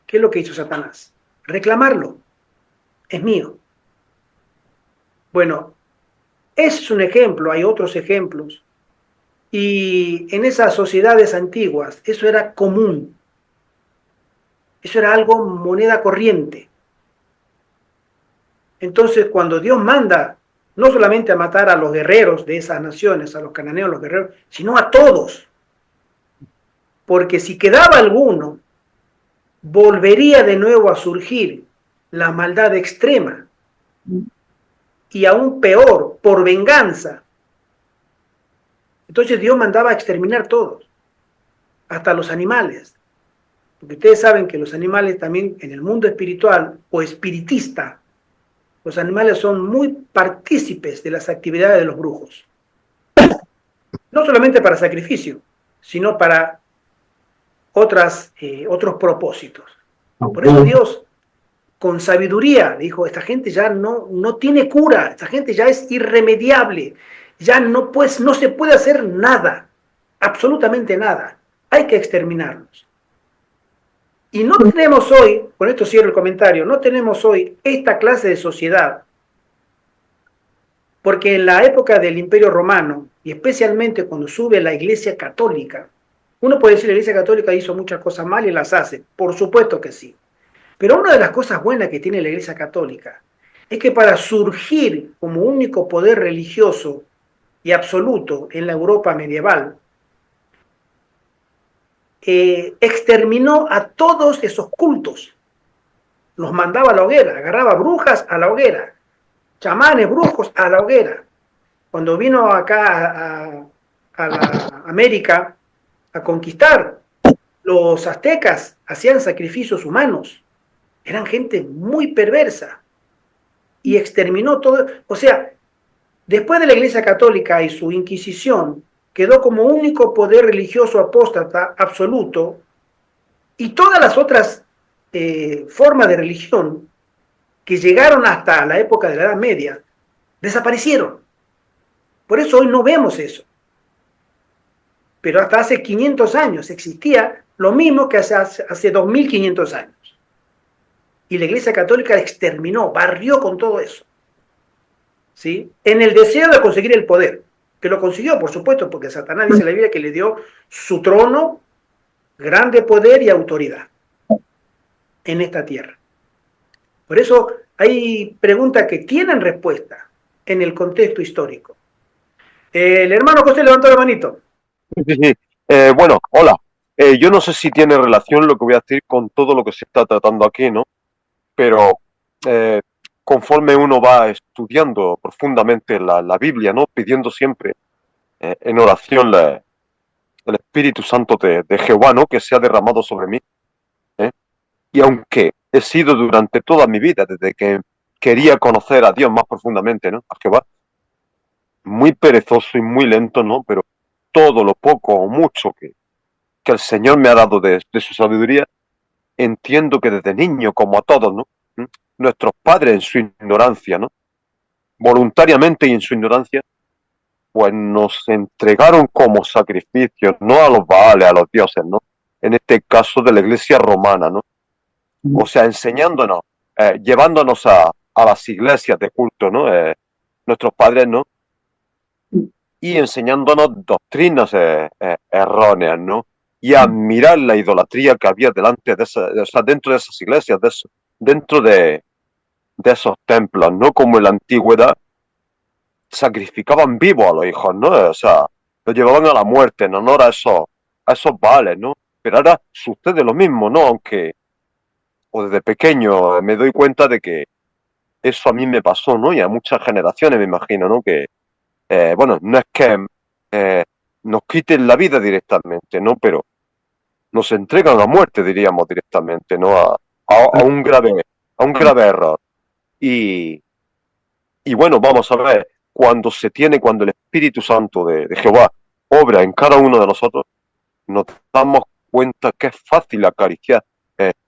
¿qué es lo que hizo Satanás? Reclamarlo. Es mío. Bueno, ese es un ejemplo, hay otros ejemplos. Y en esas sociedades antiguas, eso era común. Eso era algo moneda corriente. Entonces, cuando Dios manda no solamente a matar a los guerreros de esas naciones, a los cananeos, los guerreros, sino a todos. Porque si quedaba alguno, volvería de nuevo a surgir la maldad extrema. Y aún peor, por venganza. Entonces Dios mandaba a exterminar todos, hasta los animales. Porque ustedes saben que los animales también en el mundo espiritual o espiritista, los animales son muy partícipes de las actividades de los brujos. No solamente para sacrificio, sino para otros propósitos. Por eso Dios, con sabiduría, dijo, esta gente ya no tiene cura, esta gente ya es irremediable, ya no se puede hacer nada, absolutamente nada, hay que exterminarlos. Y no tenemos hoy, con esto cierro el comentario, no tenemos hoy esta clase de sociedad, porque en la época del Imperio Romano, y especialmente cuando sube la Iglesia Católica, uno puede decir la Iglesia Católica hizo muchas cosas mal y las hace, por supuesto que sí. Pero una de las cosas buenas que tiene la Iglesia Católica es que para surgir como único poder religioso y absoluto en la Europa medieval, exterminó a todos esos cultos. Los mandaba a la hoguera, agarraba brujas a la hoguera, chamanes, brujos a la hoguera. Cuando vino acá a la América a conquistar, los aztecas hacían sacrificios humanos. Eran gente muy perversa y exterminó todo. O sea, después de la Iglesia Católica y su Inquisición, quedó como único poder religioso apóstata absoluto, y todas las otras formas de religión que llegaron hasta la época de la Edad Media, desaparecieron. Por eso hoy no vemos eso. Pero hasta hace 500 años existía lo mismo que hace 2500 años. Y la Iglesia Católica exterminó, barrió con todo eso. ¿Sí? En el deseo de conseguir el poder, que lo consiguió, por supuesto, porque Satanás dice en la Biblia que le dio su trono, grande poder y autoridad en esta tierra. Por eso hay preguntas que tienen respuesta en el contexto histórico. El hermano José levantó la manito. Sí. Bueno, hola. Yo no sé si tiene relación lo que voy a decir con todo lo que se está tratando aquí, ¿no? Pero conforme uno va estudiando profundamente la Biblia, ¿no? Pidiendo siempre en oración el Espíritu Santo de Jehová, ¿no? Que se ha derramado sobre mí. Y aunque he sido durante toda mi vida, desde que quería conocer a Dios más profundamente, ¿no? A Jehová, muy perezoso y muy lento, ¿no? Pero todo lo poco o mucho que el Señor me ha dado de su sabiduría, entiendo que desde niño, como a todos, ¿no? Nuestros padres en su ignorancia, ¿no? Voluntariamente y en su ignorancia, pues nos entregaron como sacrificios, no a los Baales, a los dioses, ¿no? En este caso de la Iglesia romana, ¿no? O sea, enseñándonos, llevándonos a las iglesias de culto, ¿no? Nuestros padres, ¿no? Y enseñándonos doctrinas erróneas, ¿no? Y a admirar la idolatría que había delante de o sea, dentro de esas iglesias, dentro de esos templos, ¿no? Como en la antigüedad sacrificaban vivos a los hijos, ¿no? O sea, los llevaban a la muerte en honor a esos Baales, ¿no? Pero ahora sucede lo mismo, ¿no? Aunque, o desde pequeño me doy cuenta de que eso a mí me pasó, ¿no? Y a muchas generaciones me imagino, ¿no? Que, bueno, no es que nos quiten la vida directamente, ¿no? Pero nos entregan a muerte, diríamos directamente, ¿no? A un grave error. Y bueno, vamos a ver, cuando el Espíritu Santo de Jehová obra en cada uno de nosotros, nos damos cuenta que es fácil acariciar,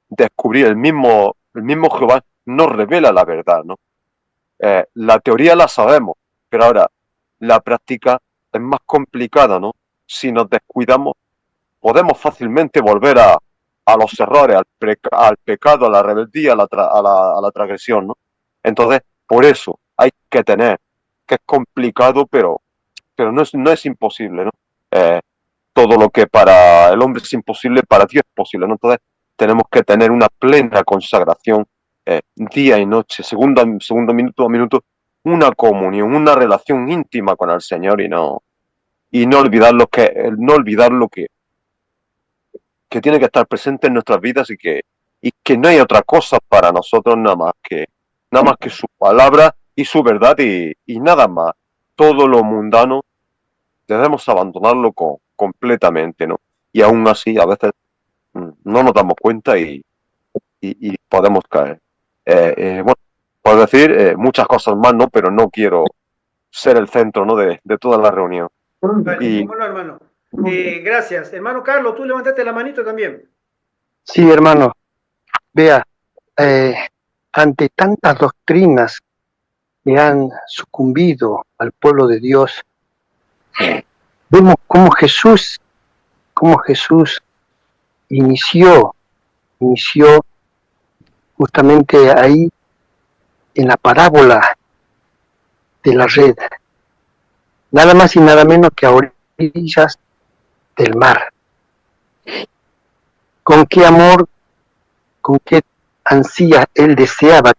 descubrir el mismo Jehová nos revela la verdad, ¿no? La teoría la sabemos, pero ahora la práctica es más complicada, ¿no? Si nos descuidamos, podemos fácilmente volver a los errores, al pecado, a la rebeldía, a la transgresión, ¿no? Entonces, por eso hay que tener, que es complicado, pero no es imposible, ¿no? Todo lo que para el hombre es imposible, para Dios es posible, ¿no? Entonces, tenemos que tener una plena consagración, día y noche, segundo minuto a minuto, una comunión, una relación íntima con el Señor y no olvidar lo que tiene que estar presente en nuestras vidas y que no hay otra cosa para nosotros nada más que su palabra y su verdad y nada más. Todo lo mundano debemos abandonarlo completamente, ¿no? Y aún así a veces no nos damos cuenta y podemos caer. Bueno, puedo decir muchas cosas más, ¿no? Pero no quiero ser el centro, ¿no? de toda la reunión. Vale, cómo no, hermano. Gracias. Hermano Carlos, tú levantaste la manito también. Sí, hermano. Vea, ante tantas doctrinas que han sucumbido al pueblo de Dios, vemos cómo Jesús inició justamente ahí en la parábola de la red, nada más y nada menos que a orillas del mar. Con qué amor, con qué ansía él deseaba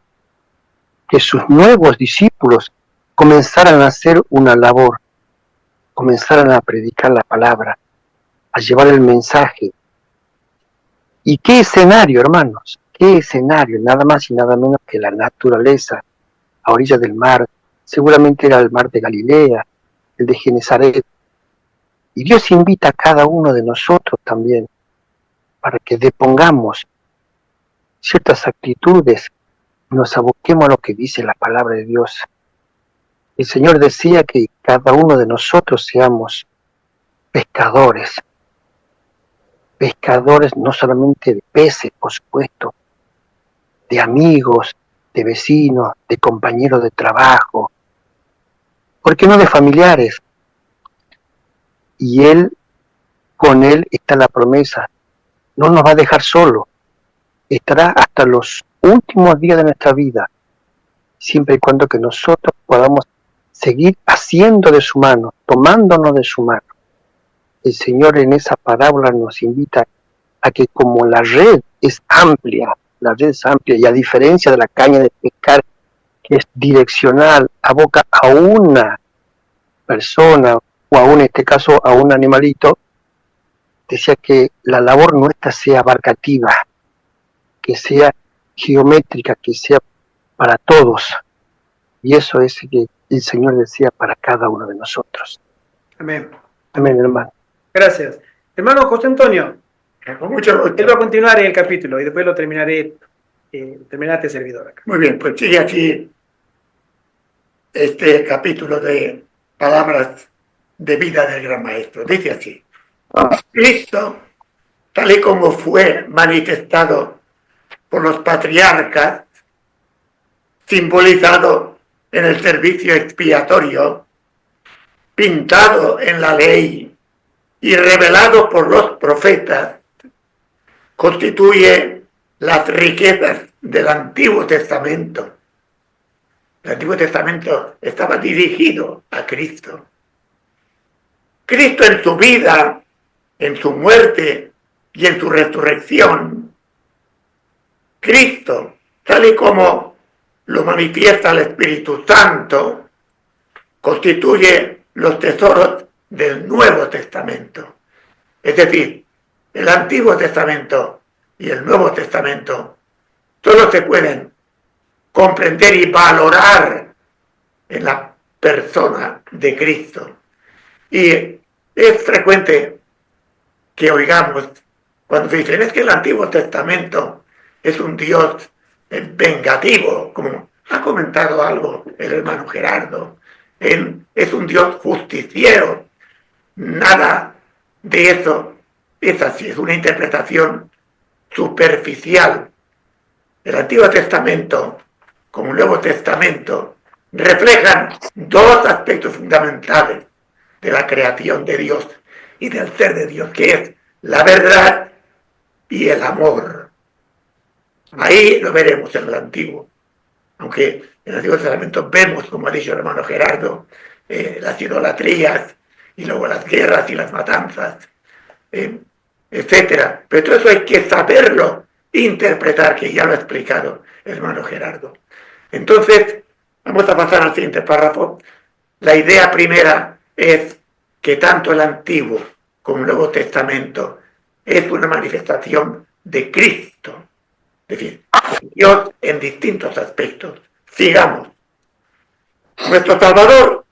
que sus nuevos discípulos comenzaran a hacer una labor, comenzaran a predicar la palabra, a llevar el mensaje. ¿Y qué escenario, hermanos? ¿Qué escenario? Nada más y nada menos que la naturaleza a orillas del mar. Seguramente era el mar de Galilea, el de Genezaret. Y Dios invita a cada uno de nosotros también para que depongamos ciertas actitudes y nos aboquemos a lo que dice la palabra de Dios. El Señor decía que cada uno de nosotros seamos pescadores no solamente de peces, por supuesto, de amigos, de vecinos, de compañeros de trabajo, ¿por qué no de familiares? Y con Él está la promesa, no nos va a dejar solo, estará hasta los últimos días de nuestra vida, siempre y cuando que nosotros podamos seguir haciendo de su mano, tomándonos de su mano. El Señor en esa parábola nos invita a que como la red es amplia y a diferencia de la caña de pescar que es direccional, aboca a una persona o aún en este caso a un animalito, decía que la labor nuestra sea abarcativa, que sea geométrica, que sea para todos. Y eso es que el Señor decía para cada uno de nosotros. Amén. Amén, hermano. Gracias. Hermano José Antonio, Con mucho gusto. él va a continuar en el capítulo y después lo terminaré, terminaste servidor acá. Muy bien, pues sigue aquí este capítulo de palabras de vida del gran maestro. Dice así: Cristo, tal y como fue manifestado por los patriarcas, simbolizado en el servicio expiatorio, pintado en la ley y revelado por los profetas, constituye las riquezas del Antiguo Testamento. El Antiguo Testamento estaba dirigido a Cristo. Cristo en su vida, en su muerte y en su resurrección. Cristo, tal y como lo manifiesta el Espíritu Santo, constituye los tesoros del Nuevo Testamento. Es decir, el Antiguo Testamento y el Nuevo Testamento solo se pueden comprender y valorar en la persona de Cristo. Y es frecuente que oigamos cuando se dicen es que el Antiguo Testamento es un Dios vengativo, como ha comentado algo el hermano Gerardo, es un Dios justiciero. Nada de eso es así, es una interpretación superficial. El Antiguo Testamento, como el Nuevo Testamento, reflejan dos aspectos fundamentales de la creación de Dios y del ser de Dios, que es la verdad y el amor. Ahí lo veremos en el Antiguo. Aunque en el Antiguo Testamento vemos, como ha dicho el hermano Gerardo, las idolatrías y luego las guerras y las matanzas, etcétera. Pero todo eso hay que saberlo interpretar, que ya lo ha explicado el hermano Gerardo. Entonces, vamos a pasar al siguiente párrafo. La idea primera es que tanto el Antiguo como el Nuevo Testamento es una manifestación de Cristo. Es decir, Dios en distintos aspectos. Sigamos. Nuestro Salvador,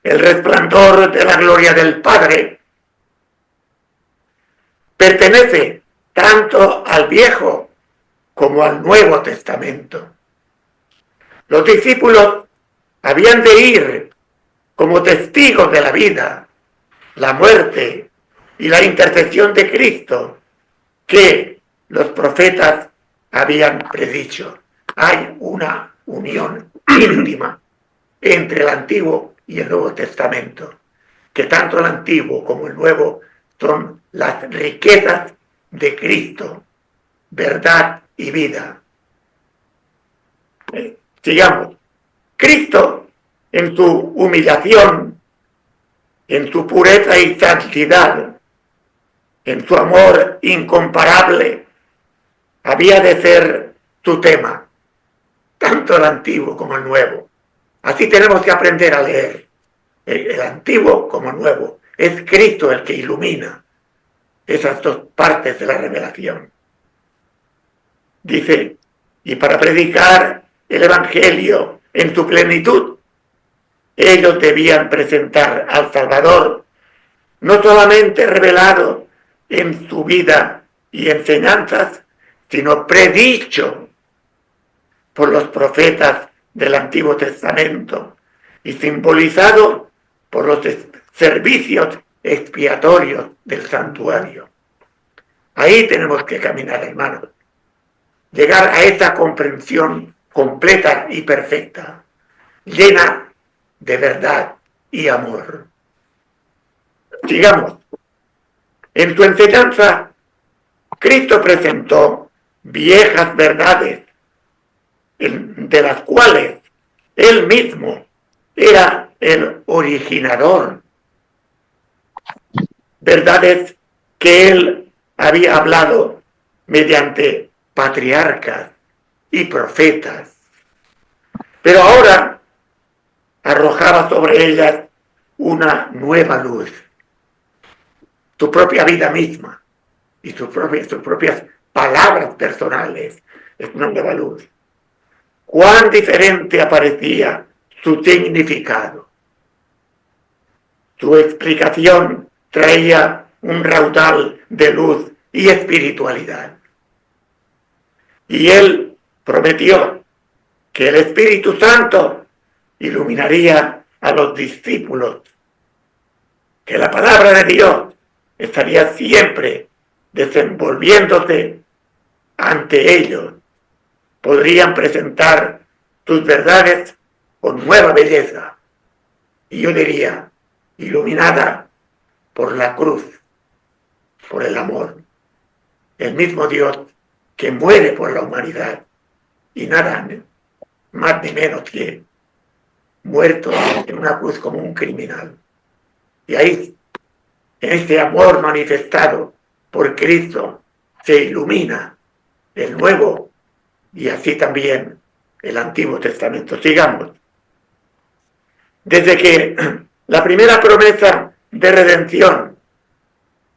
el resplandor de la gloria del Padre, pertenece tanto al Viejo como al Nuevo Testamento. Los discípulos habían de ir como testigos de la vida, la muerte y la intercesión de Cristo que los profetas habían predicho. Hay una unión íntima entre el Antiguo y el Nuevo Testamento, que tanto el Antiguo como el Nuevo son las riquezas de Cristo, verdad y vida. Sigamos. Cristo, en su humillación, en su pureza y santidad, en su amor incomparable, había de ser su tema, tanto el Antiguo como el Nuevo. Así tenemos que aprender a leer, el Antiguo como el Nuevo. Es Cristo el que ilumina esas dos partes de la revelación. Dice, y para predicar el Evangelio en su plenitud, ellos debían presentar al Salvador, no solamente revelado en su vida y enseñanzas, sino predicho por los profetas del Antiguo Testamento y simbolizado por los servicios expiatorios del santuario. Ahí tenemos que caminar, hermanos. llegar a esa comprensión completa y perfecta, llena de verdad y amor. Sigamos. En su enseñanza, Cristo presentó viejas verdades, de las cuales Él mismo era el originador. Verdades que Él había hablado mediante patriarcas y profetas. Pero ahora arrojaba sobre ellas una nueva luz. Tu propia vida misma y tus propias palabras personales es una nueva luz. Cuán diferente aparecía su significado. Su explicación traía un raudal de luz y espiritualidad. Y él prometió que el Espíritu Santo iluminaría a los discípulos, que la palabra de Dios estaría siempre desenvolviéndose ante ellos. Podrían presentar sus verdades con nueva belleza, y yo diría, iluminada por la cruz, por el amor. El mismo Dios que muere por la humanidad, y nada más ni menos que muerto en una cruz como un criminal. Y ahí, en este amor manifestado por Cristo, se ilumina el Nuevo y así también el Antiguo Testamento. Sigamos. Desde que la primera promesa de redención,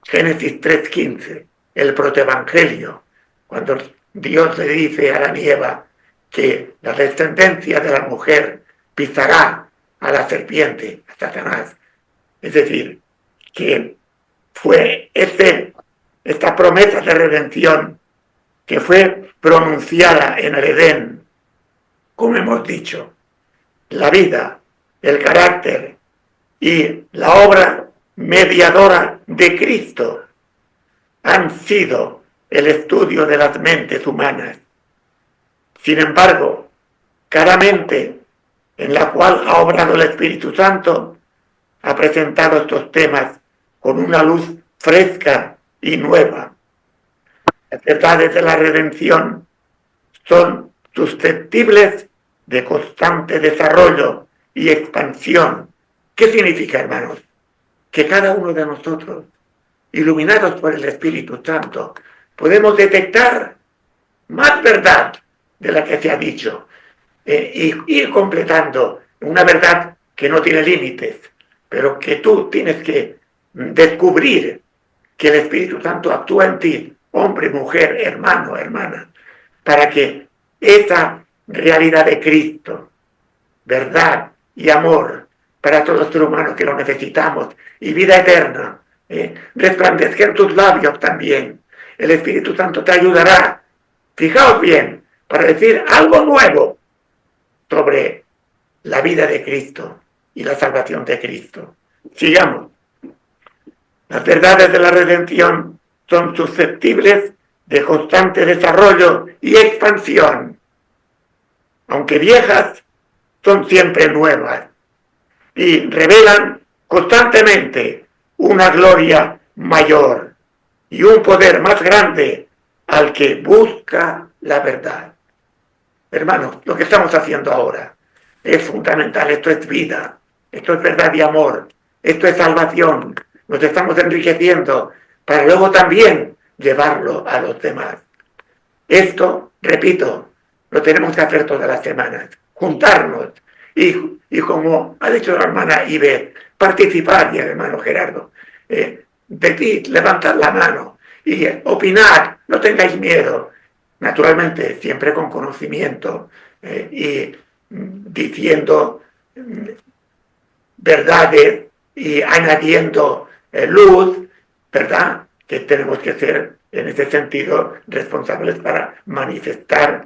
Génesis 3:15, el protoevangelio, cuando Dios le dice a Adán y Eva que la descendencia de la mujer pisará a la serpiente, a Satanás. Es decir, que fue esta promesa de redención que fue pronunciada en el Edén, como hemos dicho, la vida, el carácter y la obra mediadora de Cristo han sido el estudio de las mentes humanas. Sin embargo, cada mente en la cual ha obrado el Espíritu Santo ha presentado estos temas con una luz fresca y nueva. Las verdades de la redención son susceptibles de constante desarrollo y expansión. ¿Qué significa, hermanos? Que cada uno de nosotros, iluminados por el Espíritu Santo, podemos detectar más verdad de la que se ha dicho y ir completando una verdad que no tiene límites, pero que tú tienes que descubrir que el Espíritu Santo actúa en ti, hombre, mujer, hermano, hermana, para que esa realidad de Cristo, verdad y amor para todo ser humano que lo necesitamos, y vida eterna, resplandezca en tus labios también. El Espíritu Santo te ayudará, fijaos bien, para decir algo nuevo sobre la vida de Cristo y la salvación de Cristo. Sigamos. Las verdades de la redención son susceptibles de constante desarrollo y expansión. Aunque viejas, son siempre nuevas y revelan constantemente una gloria mayor y un poder más grande al que busca la verdad. Hermanos, lo que estamos haciendo ahora es fundamental. Esto es vida, esto es verdad y amor, esto es salvación. Nos estamos enriqueciendo para luego también llevarlo a los demás. Esto, repito, lo tenemos que hacer todas las semanas, juntarnos y como ha dicho la hermana Iber, participar, y el hermano Gerardo, decid, levantad la mano y opinad, no tengáis miedo, naturalmente siempre con conocimiento y diciendo verdades y añadiendo luz, ¿verdad? Que tenemos que ser en ese sentido responsables para manifestar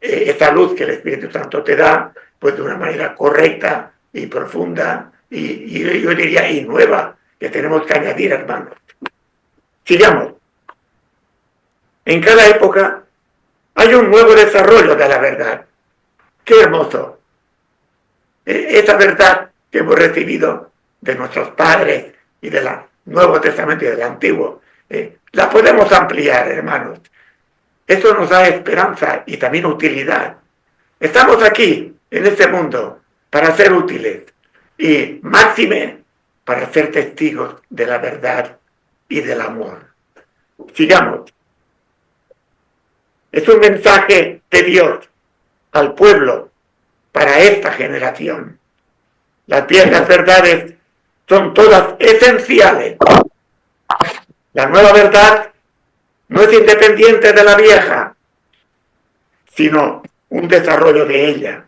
esa luz que el Espíritu Santo te da, pues de una manera correcta y profunda y yo diría y nueva, que tenemos que añadir, hermanos. Sigamos. En cada época ha hay un nuevo desarrollo de la verdad. ¡Qué hermoso! Esa verdad que hemos recibido de nuestros padres y del Nuevo Testamento y del Antiguo, la podemos ampliar, hermanos. Eso nos da esperanza y también utilidad. Estamos aquí, en este mundo, para ser útiles y máxime para ser testigos de la verdad y del amor. Sigamos. Es un mensaje de Dios al pueblo para esta generación. Las viejas verdades son todas esenciales. La nueva verdad no es independiente de la vieja, sino un desarrollo de ella.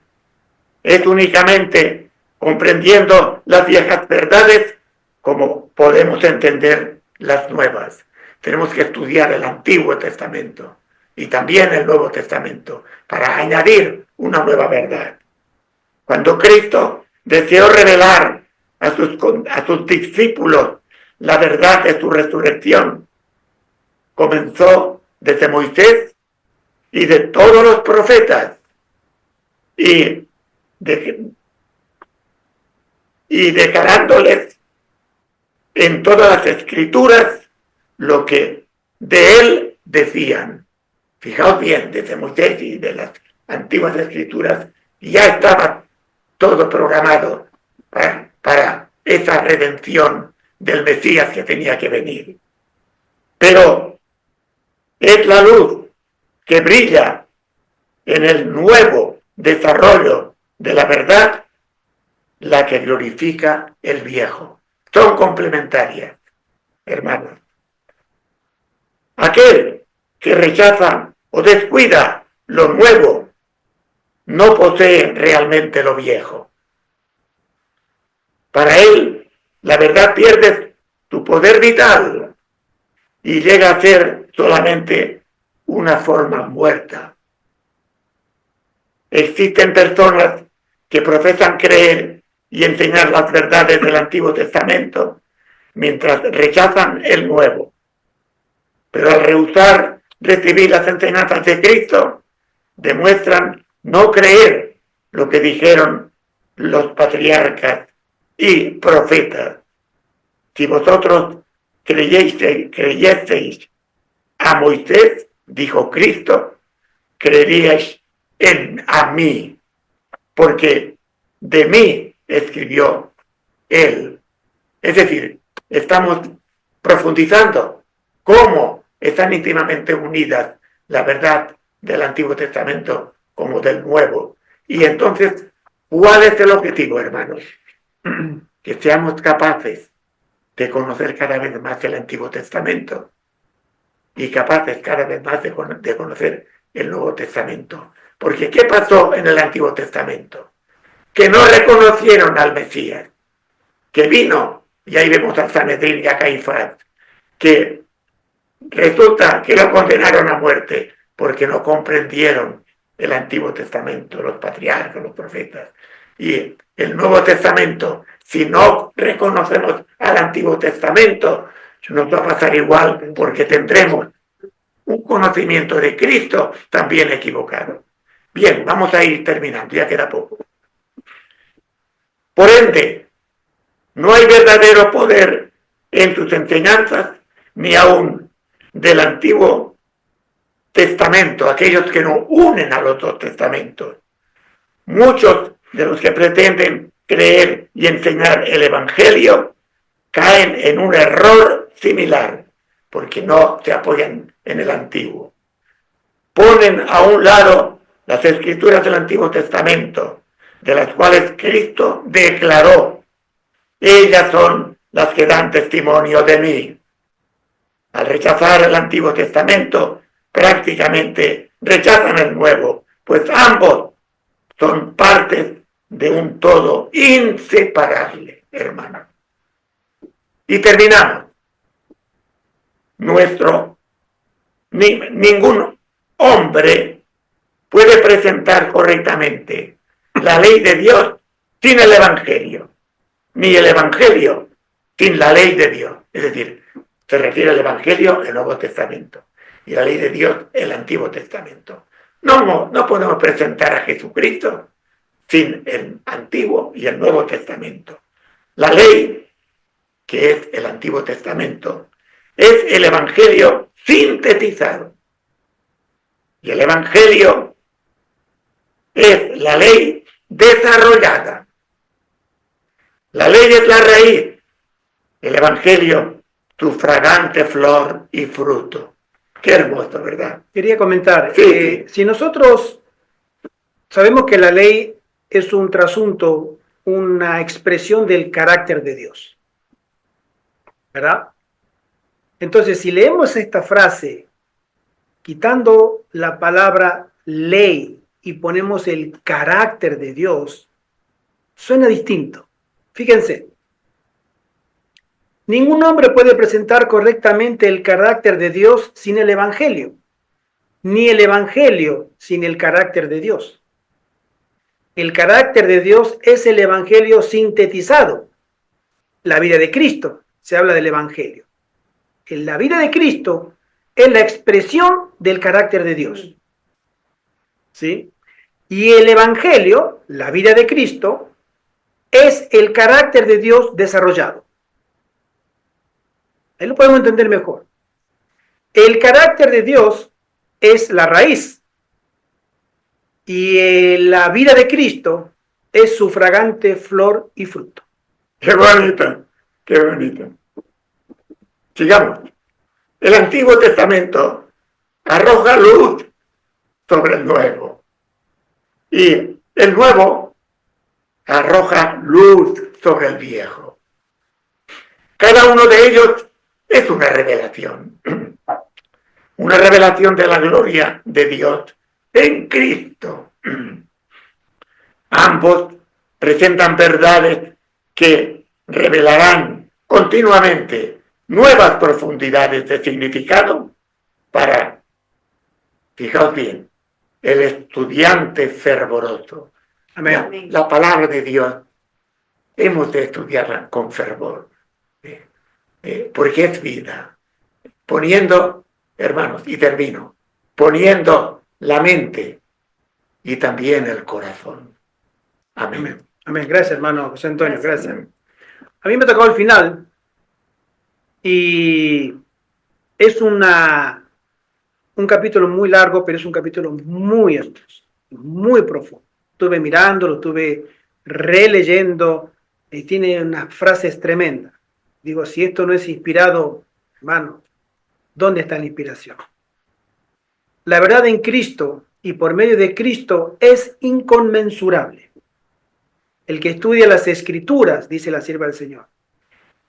Es únicamente comprendiendo las viejas verdades como podemos entender las nuevas. Tenemos que estudiar el Antiguo Testamento y también el Nuevo Testamento para añadir una nueva verdad. Cuando Cristo deseó revelar a sus discípulos la verdad de su resurrección, comenzó desde Moisés y de todos los profetas y declarándoles en todas las escrituras lo que de él decían. Fijaos bien, desde Moisés y de las antiguas escrituras ya estaba todo programado para esa redención del Mesías que tenía que venir. Pero es la luz que brilla en el nuevo desarrollo de la verdad la que glorifica el viejo. Son complementarias, hermanos. Aquel que rechaza o descuida lo nuevo no posee realmente lo viejo. Para él, la verdad pierde su poder vital y llega a ser solamente una forma muerta. Existen personas que profesan creer y enseñar las verdades del Antiguo Testamento mientras rechazan el Nuevo. Pero al rehusar recibir las enseñanzas de Cristo, demuestran no creer lo que dijeron los patriarcas y profetas. Si vosotros creyeseis a Moisés, dijo Cristo, creeríais a mí, porque de mí escribió él. Es decir, estamos profundizando cómo están íntimamente unidas la verdad del Antiguo Testamento como del Nuevo. Y entonces, ¿cuál es el objetivo, hermanos? Que seamos capaces de conocer cada vez más el Antiguo Testamento y capaces cada vez más de conocer el Nuevo Testamento. Porque ¿qué pasó en el Antiguo Testamento? Que no reconocieron al Mesías, que vino, y ahí vemos a Sanedrín y a Caifás, que resulta que lo condenaron a muerte porque no comprendieron el Antiguo Testamento, los patriarcas, los profetas. Y el Nuevo Testamento, si no reconocemos al Antiguo Testamento, nos va a pasar igual porque tendremos un conocimiento de Cristo también equivocado. Bien, vamos a ir terminando, ya queda poco. Por ende, no hay verdadero poder en sus enseñanzas, ni aún del Antiguo Testamento, aquellos que no unen a los dos testamentos. Muchos de los que pretenden creer y enseñar el Evangelio caen en un error similar, porque no se apoyan en el Antiguo. Ponen a un lado las escrituras del Antiguo Testamento, de las cuales Cristo declaró: ellas son las que dan testimonio de mí. Al rechazar el Antiguo Testamento, prácticamente rechazan el Nuevo, pues ambos son partes de un todo inseparable, hermano. Y terminamos. Ningún hombre puede presentar correctamente la ley de Dios sin el Evangelio, ni el Evangelio sin la ley de Dios. Es decir, se refiere al Evangelio, el Nuevo Testamento, y la ley de Dios, el Antiguo Testamento. No podemos presentar a Jesucristo sin el Antiguo y el Nuevo Testamento. La ley, que es el Antiguo Testamento, es el Evangelio sintetizado. Y el Evangelio es la ley desarrollada. La ley es la raíz. El Evangelio, su fragante flor y fruto. Qué hermoso, ¿verdad? Quería comentar, Sí. si nosotros sabemos que la ley es un trasunto, una expresión del carácter de Dios, ¿verdad? Entonces, si leemos esta frase, quitando la palabra ley y ponemos el carácter de Dios, suena distinto. Fíjense, ningún hombre puede presentar correctamente el carácter de Dios sin el Evangelio, ni el Evangelio sin el carácter de Dios. El carácter de Dios es el Evangelio sintetizado. La vida de Cristo, se habla del Evangelio. En la vida de Cristo es la expresión del carácter de Dios. ¿Sí? Y el Evangelio, la vida de Cristo, es el carácter de Dios desarrollado. Ahí lo podemos entender mejor. El carácter de Dios es la raíz. Y la vida de Cristo es su fragante flor y fruto. Qué bonito, qué bonito. Sigamos. El Antiguo Testamento arroja luz sobre el Nuevo. Y el Nuevo arroja luz sobre el Viejo. Cada uno de ellos es una revelación. Una revelación de la gloria de Dios en Cristo. Ambos presentan verdades que revelarán continuamente nuevas profundidades de significado para, fijaos bien, el estudiante fervoroso. Amén. La palabra de Dios hemos de estudiarla con fervor, porque es vida. Poniendo, hermanos, y termino, poniendo la mente y también el corazón. Amén. Amén. Amén. Gracias, hermano José Antonio. Gracias. Amén. A mí me tocó el final y es un capítulo muy largo, pero es un capítulo muy extenso, muy profundo. Estuve mirando, lo estuve releyendo y tiene unas frases tremendas. Digo, si esto no es inspirado, hermano, ¿dónde está la inspiración? La verdad en Cristo y por medio de Cristo es inconmensurable. El que estudia las Escrituras, dice la sierva del Señor,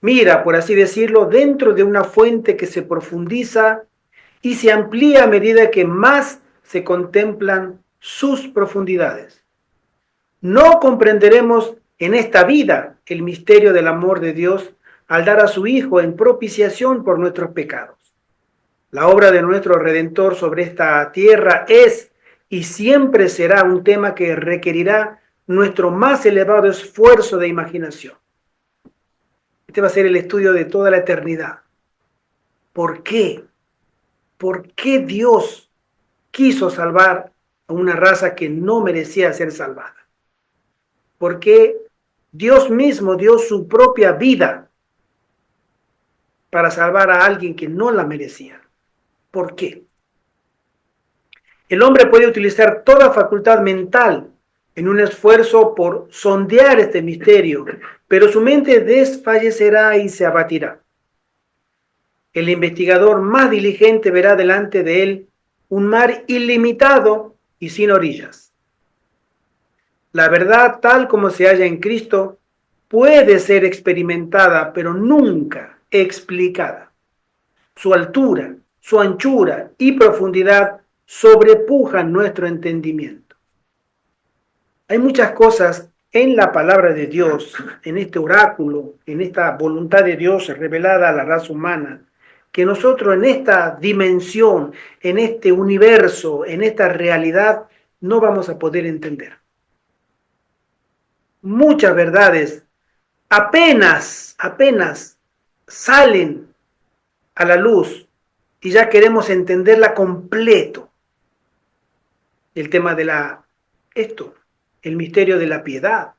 mira, por así decirlo, dentro de una fuente que se profundiza y se amplía a medida que más se contemplan sus profundidades. No comprenderemos en esta vida el misterio del amor de Dios al dar a su Hijo en propiciación por nuestros pecados. La obra de nuestro Redentor sobre esta tierra es y siempre será un tema que requerirá nuestro más elevado esfuerzo de imaginación. Este va a ser el estudio de toda la eternidad. ¿Por qué? ¿Por qué Dios quiso salvar a una raza que no merecía ser salvada? ¿Por qué Dios mismo dio su propia vida para salvar a alguien que no la merecía? ¿Por qué? El hombre puede utilizar toda facultad mental en un esfuerzo por sondear este misterio, pero su mente desfallecerá y se abatirá. El investigador más diligente verá delante de él un mar ilimitado y sin orillas. La verdad, tal como se halla en Cristo, puede ser experimentada, pero nunca explicada. Su altura, su anchura y profundidad sobrepujan nuestro entendimiento. Hay muchas cosas en la palabra de Dios, en este oráculo, en esta voluntad de Dios revelada a la raza humana, que nosotros en esta dimensión, en este universo, en esta realidad, no vamos a poder entender. Muchas verdades apenas salen a la luz y ya queremos entenderla completo. el tema de el misterio de la piedad,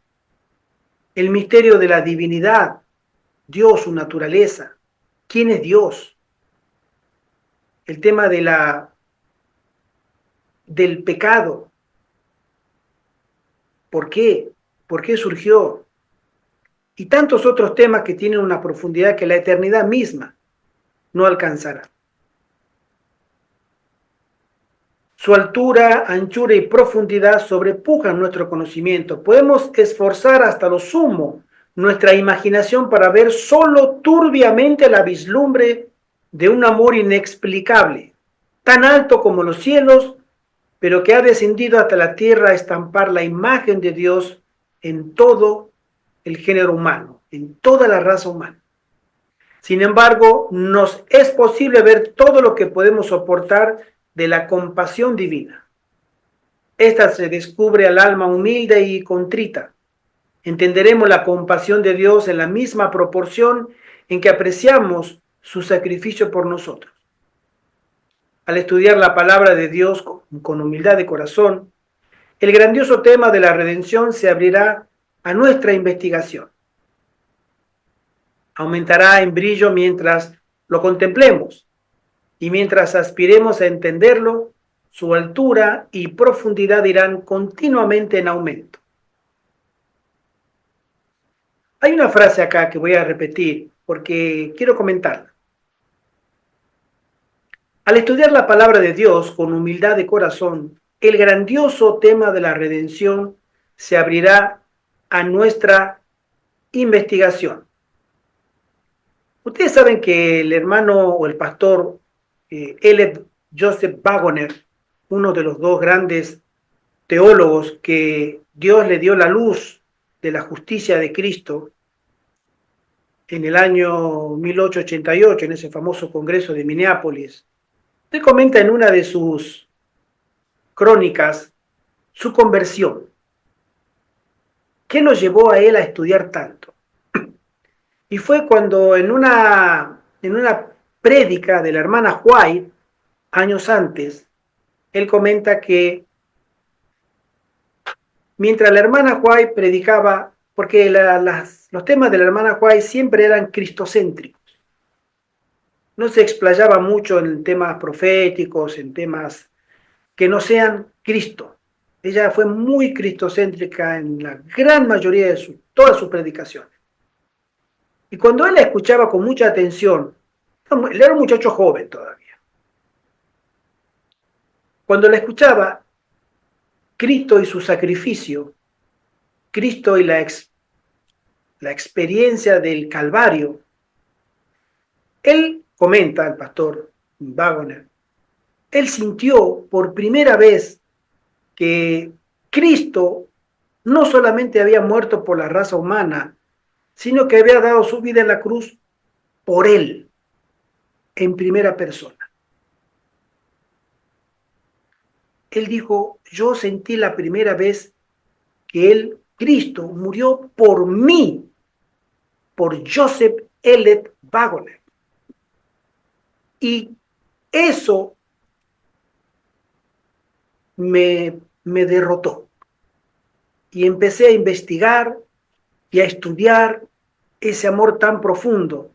el misterio de la divinidad, Dios, su naturaleza, quién es Dios, el tema del pecado, ¿por qué? ¿Por qué surgió? Y tantos otros temas que tienen una profundidad que la eternidad misma no alcanzará. Su altura, anchura y profundidad sobrepujan nuestro conocimiento. Podemos esforzar hasta lo sumo nuestra imaginación para ver solo turbiamente la vislumbre de un amor inexplicable, tan alto como los cielos, pero que ha descendido hasta la tierra a estampar la imagen de Dios en todo el género humano, en toda la raza humana. Sin embargo, nos es posible ver todo lo que podemos soportar de la compasión divina. Esta se descubre al alma humilde y contrita. Entenderemos la compasión de Dios en la misma proporción en que apreciamos su sacrificio por nosotros. Al estudiar la palabra de Dios con humildad de corazón, el grandioso tema de la redención se abrirá a nuestra investigación. Aumentará en brillo mientras lo contemplemos y mientras aspiremos a entenderlo, su altura y profundidad irán continuamente en aumento. Hay una frase acá que voy a repetir porque quiero comentarla. Al estudiar la palabra de Dios con humildad de corazón, el grandioso tema de la redención se abrirá a nuestra investigación. Ustedes saben que el hermano o el pastor Elliot Joseph Waggoner, uno de los dos grandes teólogos que Dios le dio la luz de la justicia de Cristo en el año 1888, en ese famoso congreso de Minneapolis, él comenta en una de sus crónicas su conversión. ¿Qué lo llevó a él a estudiar tanto? Y fue cuando en una prédica de la hermana White, años antes, él comenta que mientras la hermana White predicaba, porque los temas de la hermana White siempre eran cristocéntricos, no se explayaba mucho en temas proféticos, en temas que no sean Cristo. Ella fue muy cristocéntrica en la gran mayoría de todas sus predicaciones. Y cuando él la escuchaba con mucha atención, él era un muchacho joven todavía. Cuando la escuchaba, Cristo y su sacrificio, Cristo y la experiencia del Calvario, él comenta, el pastor Waggoner, él sintió por primera vez que Cristo no solamente había muerto por la raza humana, sino que había dado su vida en la cruz por él, en primera persona. Él dijo, yo sentí la primera vez que Cristo murió por mí, por Joseph Elliot Waggoner. Y eso me derrotó. Y empecé a investigar y a estudiar ese amor tan profundo,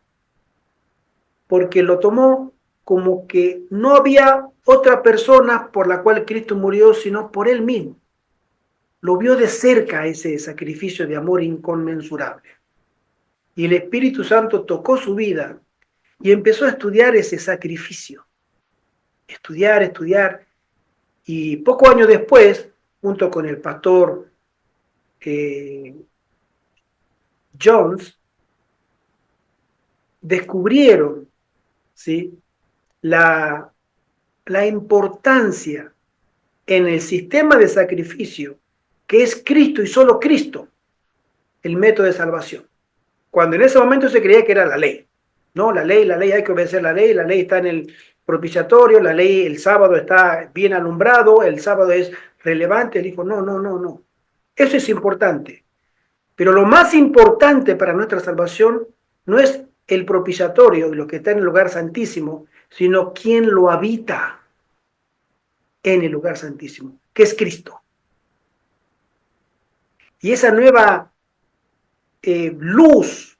porque lo tomó como que no había otra persona por la cual Cristo murió, sino por él mismo. Lo vio de cerca ese sacrificio de amor inconmensurable. Y el Espíritu Santo tocó su vida y empezó a estudiar ese sacrificio. Estudiar. Y pocos años después, junto con el pastor Jones, descubrieron, ¿sí?, la importancia en el sistema de sacrificio que es Cristo y solo Cristo el método de salvación. Cuando en ese momento se creía que era la ley. No, la ley, hay que obedecer la ley está en el propiciatorio, la ley el sábado está bien alumbrado, el sábado es relevante. Él dijo, no. Eso es importante. Pero lo más importante para nuestra salvación no es el propiciatorio, lo que está en el lugar santísimo, sino quién lo habita. en el lugar santísimo, que es Cristo. Y esa nueva luz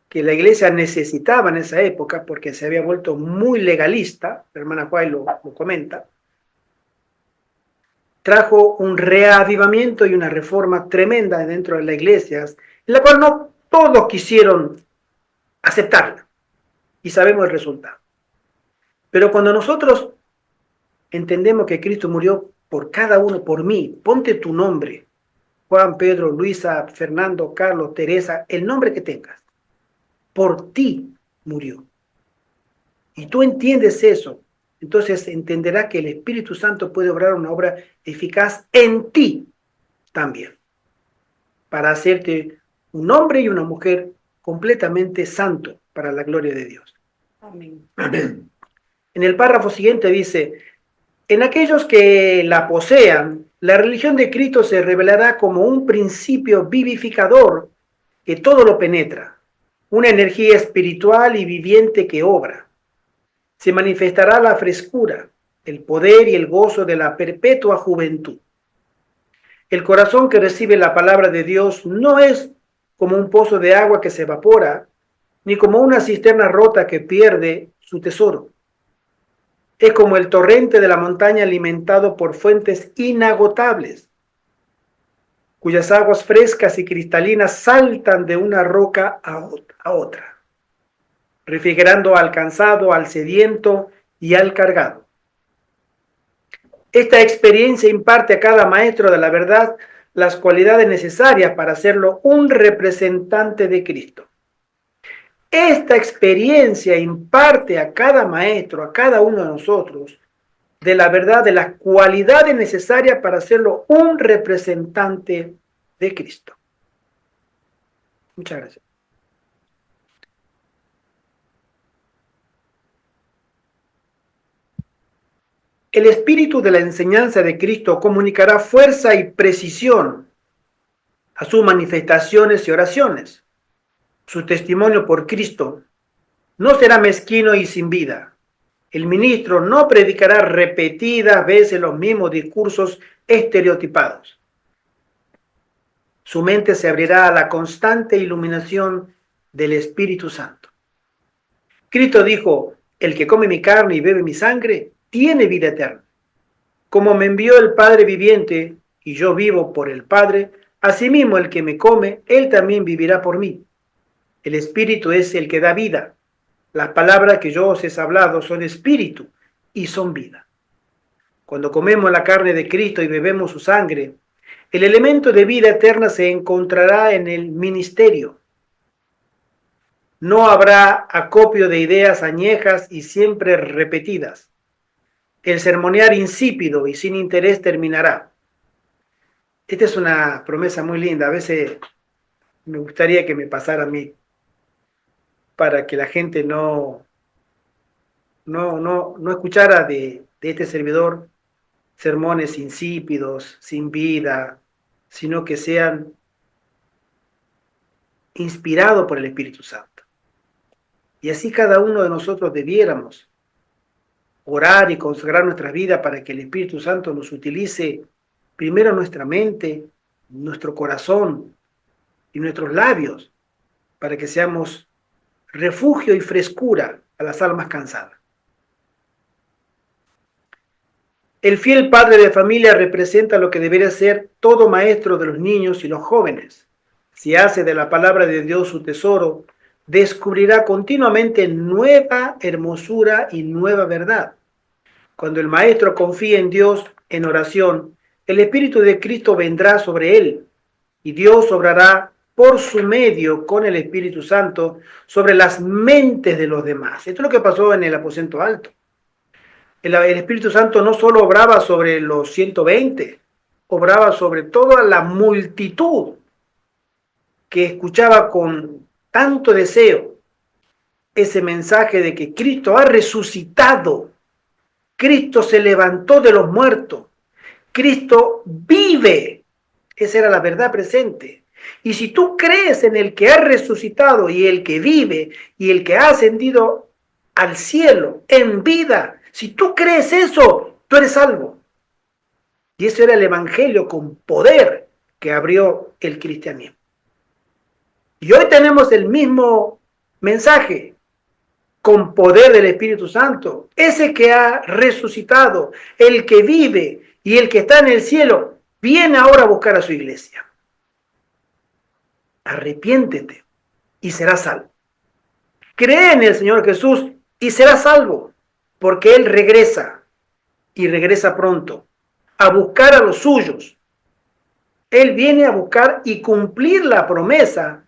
que la iglesia necesitaba en esa época, porque se había vuelto muy legalista, la hermana Juárez lo comenta, trajo un reavivamiento y una reforma tremenda dentro de las iglesias, en la cual no todos quisieron aceptarla, y sabemos el resultado. Pero cuando nosotros entendemos que Cristo murió por cada uno, por mí, ponte tu nombre, Juan, Pedro, Luisa, Fernando, Carlos, Teresa, el nombre que tengas, por ti murió. Y tú entiendes eso, entonces entenderás que el Espíritu Santo puede obrar una obra eficaz en ti también, para hacerte un hombre y una mujer completamente santo para la gloria de Dios. Amén. Amén. En el párrafo siguiente dice, en aquellos que la posean, la religión de Cristo se revelará como un principio vivificador que todo lo penetra, una energía espiritual y viviente que obra. Se manifestará la frescura, el poder y el gozo de la perpetua juventud. El corazón que recibe la palabra de Dios no es como un pozo de agua que se evapora, ni como una cisterna rota que pierde su tesoro. Es como el torrente de la montaña alimentado por fuentes inagotables, cuyas aguas frescas y cristalinas saltan de una roca a otra, refrigerando al cansado, al sediento y al cargado. Esta experiencia imparte a cada maestro de la verdad las cualidades necesarias para hacerlo un representante de Cristo. Esta experiencia imparte a cada maestro, a cada uno de nosotros, de la verdad, de las cualidades necesarias para hacerlo un representante de Cristo. Muchas gracias. El espíritu de la enseñanza de Cristo comunicará fuerza y precisión a sus manifestaciones y oraciones. Su testimonio por Cristo no será mezquino y sin vida. El ministro no predicará repetidas veces los mismos discursos estereotipados. Su mente se abrirá a la constante iluminación del Espíritu Santo. Cristo dijo, el que come mi carne y bebe mi sangre, tiene vida eterna. Como me envió el Padre viviente, y yo vivo por el Padre, asimismo el que me come, él también vivirá por mí. El Espíritu es el que da vida. Las palabras que yo os he hablado son espíritu y son vida. Cuando comemos la carne de Cristo y bebemos su sangre, el elemento de vida eterna se encontrará en el ministerio. No habrá acopio de ideas añejas y siempre repetidas. El sermonear insípido y sin interés terminará. Esta es una promesa muy linda. A veces me gustaría que me pasara a mí, para que la gente no escuchara de este servidor sermones insípidos, sin vida, sino que sean inspirados por el Espíritu Santo. Y así cada uno de nosotros debiéramos orar y consagrar nuestras vidas para que el Espíritu Santo nos utilice primero nuestra mente, nuestro corazón y nuestros labios, para que seamos refugio y frescura a las almas cansadas. El fiel padre de familia representa lo que debería ser todo maestro de los niños y los jóvenes. Si hace de la palabra de Dios su tesoro, descubrirá continuamente nueva hermosura y nueva verdad. Cuando el maestro confía en Dios en oración, el Espíritu de Cristo vendrá sobre él y Dios obrará por su medio con el Espíritu Santo sobre las mentes de los demás. Esto es lo que pasó en el aposento alto. El Espíritu Santo no solo obraba sobre los 120, obraba sobre toda la multitud que escuchaba con tanto deseo ese mensaje de que Cristo ha resucitado, Cristo se levantó de los muertos, Cristo vive. Esa era la verdad presente. Y si tú crees en el que ha resucitado y el que vive y el que ha ascendido al cielo en vida, si tú crees eso, tú eres salvo. Y ese era el evangelio con poder que abrió el cristianismo. Y hoy tenemos el mismo mensaje con poder del Espíritu Santo. Ese que ha resucitado, el que vive y el que está en el cielo, viene ahora a buscar a su iglesia. Arrepiéntete y serás salvo. Cree en el Señor Jesús y serás salvo, porque Él regresa y regresa pronto a buscar a los suyos. Él viene a buscar y cumplir la promesa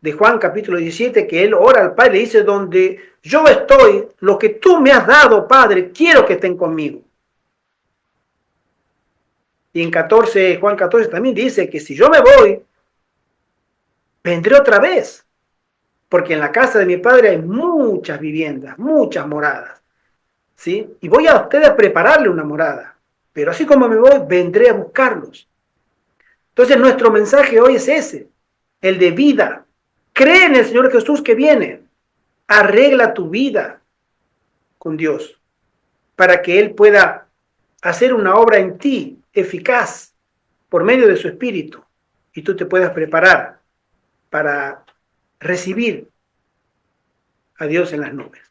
de Juan capítulo 17, que él ora al Padre y dice, donde yo estoy, lo que tú me has dado, Padre, quiero que estén conmigo. Y en Juan 14 también dice que si yo me voy, vendré otra vez, porque en la casa de mi Padre hay muchas viviendas, muchas moradas, ¿sí? Y voy a ustedes a prepararle una morada, pero así como me voy, vendré a buscarlos. Entonces nuestro mensaje hoy es ese, el de vida. Cree en el Señor Jesús que viene. Arregla tu vida con Dios para que Él pueda hacer una obra en ti eficaz por medio de su Espíritu y tú te puedas preparar para recibir a Dios en las nubes.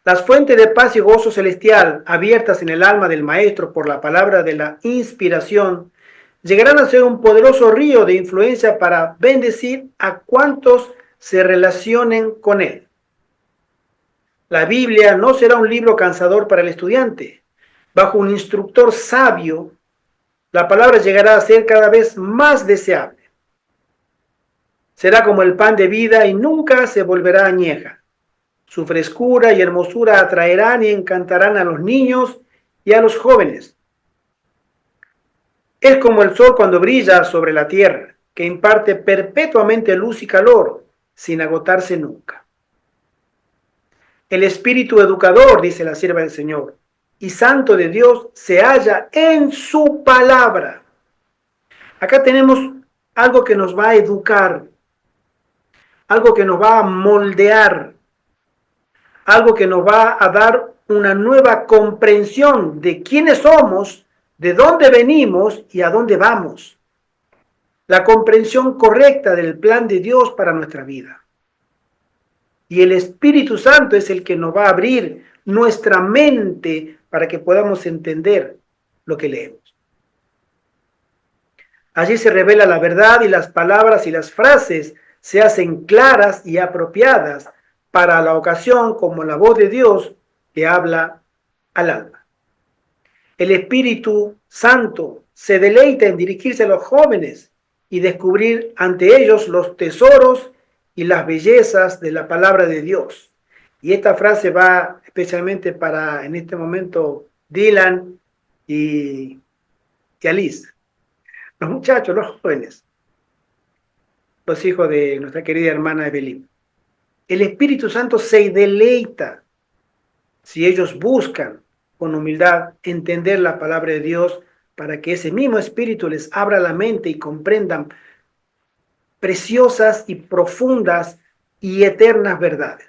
Las fuentes de paz y gozo celestial abiertas en el alma del Maestro por la palabra de la inspiración llegarán a ser un poderoso río de influencia para bendecir a cuantos se relacionen con él. La Biblia no será un libro cansador para el estudiante. Bajo un instructor sabio, la palabra llegará a ser cada vez más deseable. Será como el pan de vida y nunca se volverá añeja. Su frescura y hermosura atraerán y encantarán a los niños y a los jóvenes. Es como el sol cuando brilla sobre la tierra, que imparte perpetuamente luz y calor, sin agotarse nunca. El espíritu educador, dice la sierva del Señor, y santo de Dios, se halla en su palabra. Acá tenemos algo que nos va a educar, algo que nos va a moldear, algo que nos va a dar una nueva comprensión de quiénes somos, de dónde venimos y a dónde vamos. La comprensión correcta del plan de Dios para nuestra vida. Y el Espíritu Santo es el que nos va a abrir nuestra mente para que podamos entender lo que leemos. Allí se revela la verdad y las palabras y las frases se hacen claras y apropiadas para la ocasión como la voz de Dios que habla al alma. El Espíritu Santo se deleita en dirigirse a los jóvenes y descubrir ante ellos los tesoros y las bellezas de la palabra de Dios. Y esta frase va especialmente para, en este momento, Dylan y Alice, los muchachos, los jóvenes, los hijos de nuestra querida hermana Evelyn. El Espíritu Santo se deleita si ellos buscan con humildad entender la palabra de Dios para que ese mismo Espíritu les abra la mente y comprendan preciosas y profundas y eternas verdades.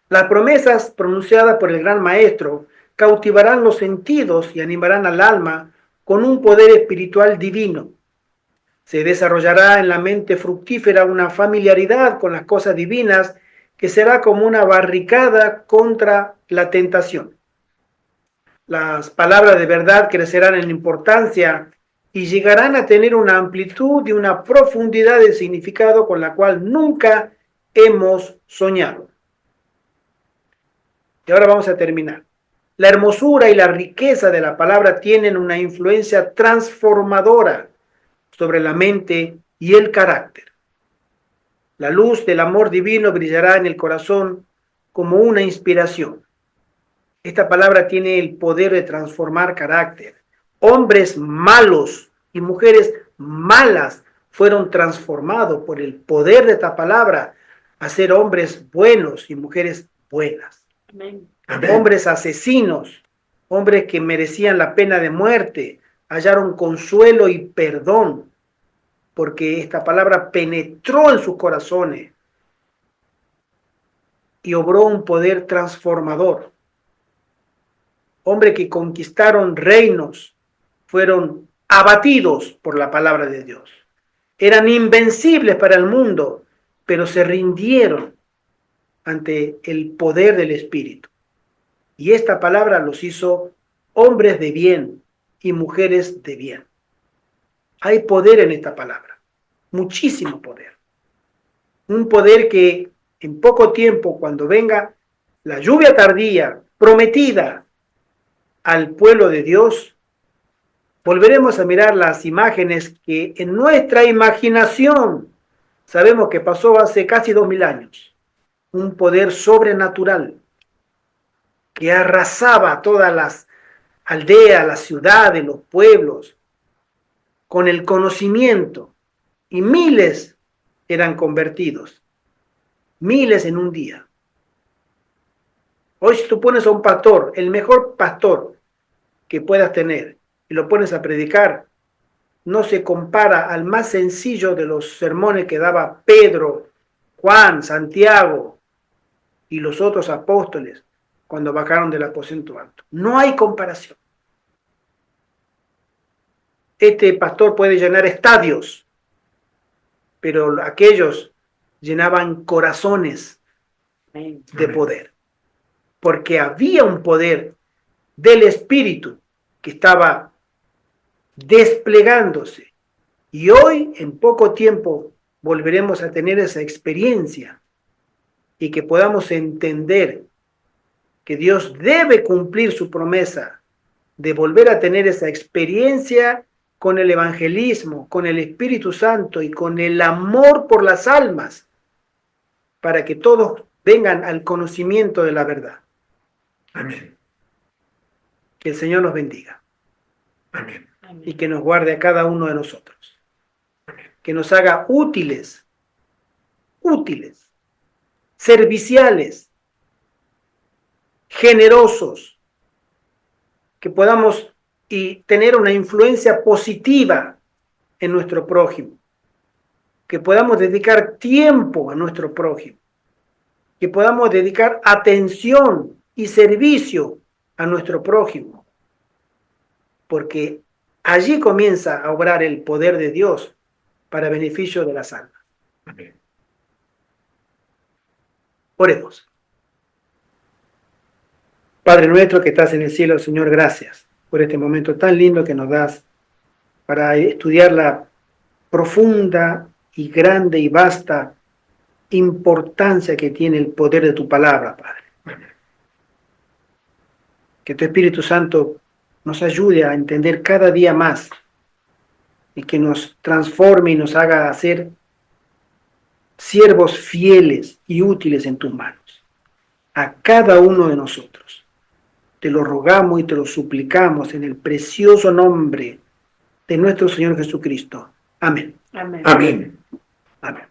Las promesas pronunciadas por el gran Maestro cautivarán los sentidos y animarán al alma con un poder espiritual divino. Se desarrollará en la mente fructífera una familiaridad con las cosas divinas que será como una barricada contra la tentación. Las palabras de verdad crecerán en importancia y llegarán a tener una amplitud y una profundidad de significado con la cual nunca hemos soñado. Y ahora vamos a terminar. La hermosura y la riqueza de la palabra tienen una influencia transformadora sobre la mente y el carácter. La luz del amor divino brillará en el corazón como una inspiración. Esta palabra tiene el poder de transformar carácter. Hombres malos y mujeres malas fueron transformados por el poder de esta palabra a ser hombres buenos y mujeres buenas. Amén. Amén. Hombres asesinos, hombres que merecían la pena de muerte, hallaron consuelo y perdón porque esta palabra penetró en sus corazones y obró un poder transformador. hombres que conquistaron reinos, fueron abatidos por la palabra de Dios. Eran invencibles para el mundo, pero se rindieron ante el poder del Espíritu. Y esta palabra los hizo hombres de bien y mujeres de bien. Hay poder en esta palabra, muchísimo poder. Un poder que en poco tiempo, cuando venga la lluvia tardía prometida al pueblo de Dios, volveremos a mirar las imágenes que en nuestra imaginación sabemos que pasó hace casi 2000 años. Un poder sobrenatural que arrasaba todas las aldeas, las ciudades, los pueblos, con el conocimiento, y miles eran convertidos, miles en un día. Hoy si tú pones a un pastor, el mejor pastor que puedas tener, y lo pones a predicar, no se compara al más sencillo de los sermones que daba Pedro, Juan, Santiago y los otros apóstoles cuando bajaron del aposento alto. No hay comparación. Este pastor puede llenar estadios, pero aquellos llenaban corazones de poder, porque había un poder del Espíritu que estaba desplegándose. Y hoy, en poco tiempo, volveremos a tener esa experiencia y que podamos entender que Dios debe cumplir su promesa de volver a tener esa experiencia con el evangelismo, con el Espíritu Santo y con el amor por las almas, para que todos vengan al conocimiento de la verdad. Amén. Que el Señor nos bendiga. Amén. Y que nos guarde a cada uno de nosotros. Que nos haga útiles, serviciales, generosos, que podamos tener una influencia positiva en nuestro prójimo, que podamos dedicar tiempo a nuestro prójimo, que podamos dedicar atención y servicio a nuestro prójimo, porque allí comienza a obrar el poder de Dios para beneficio de las almas. Amén. Oremos. Padre nuestro que estás en el cielo, Señor, gracias por este momento tan lindo que nos das para estudiar la profunda y grande y vasta importancia que tiene el poder de tu palabra, Padre. Amén. Que tu Espíritu Santo nos ayude a entender cada día más y que nos transforme y nos haga ser siervos fieles y útiles en tus manos, a cada uno de nosotros. Te lo rogamos y te lo suplicamos en el precioso nombre de nuestro Señor Jesucristo. Amén. Amén. Amén. Amén.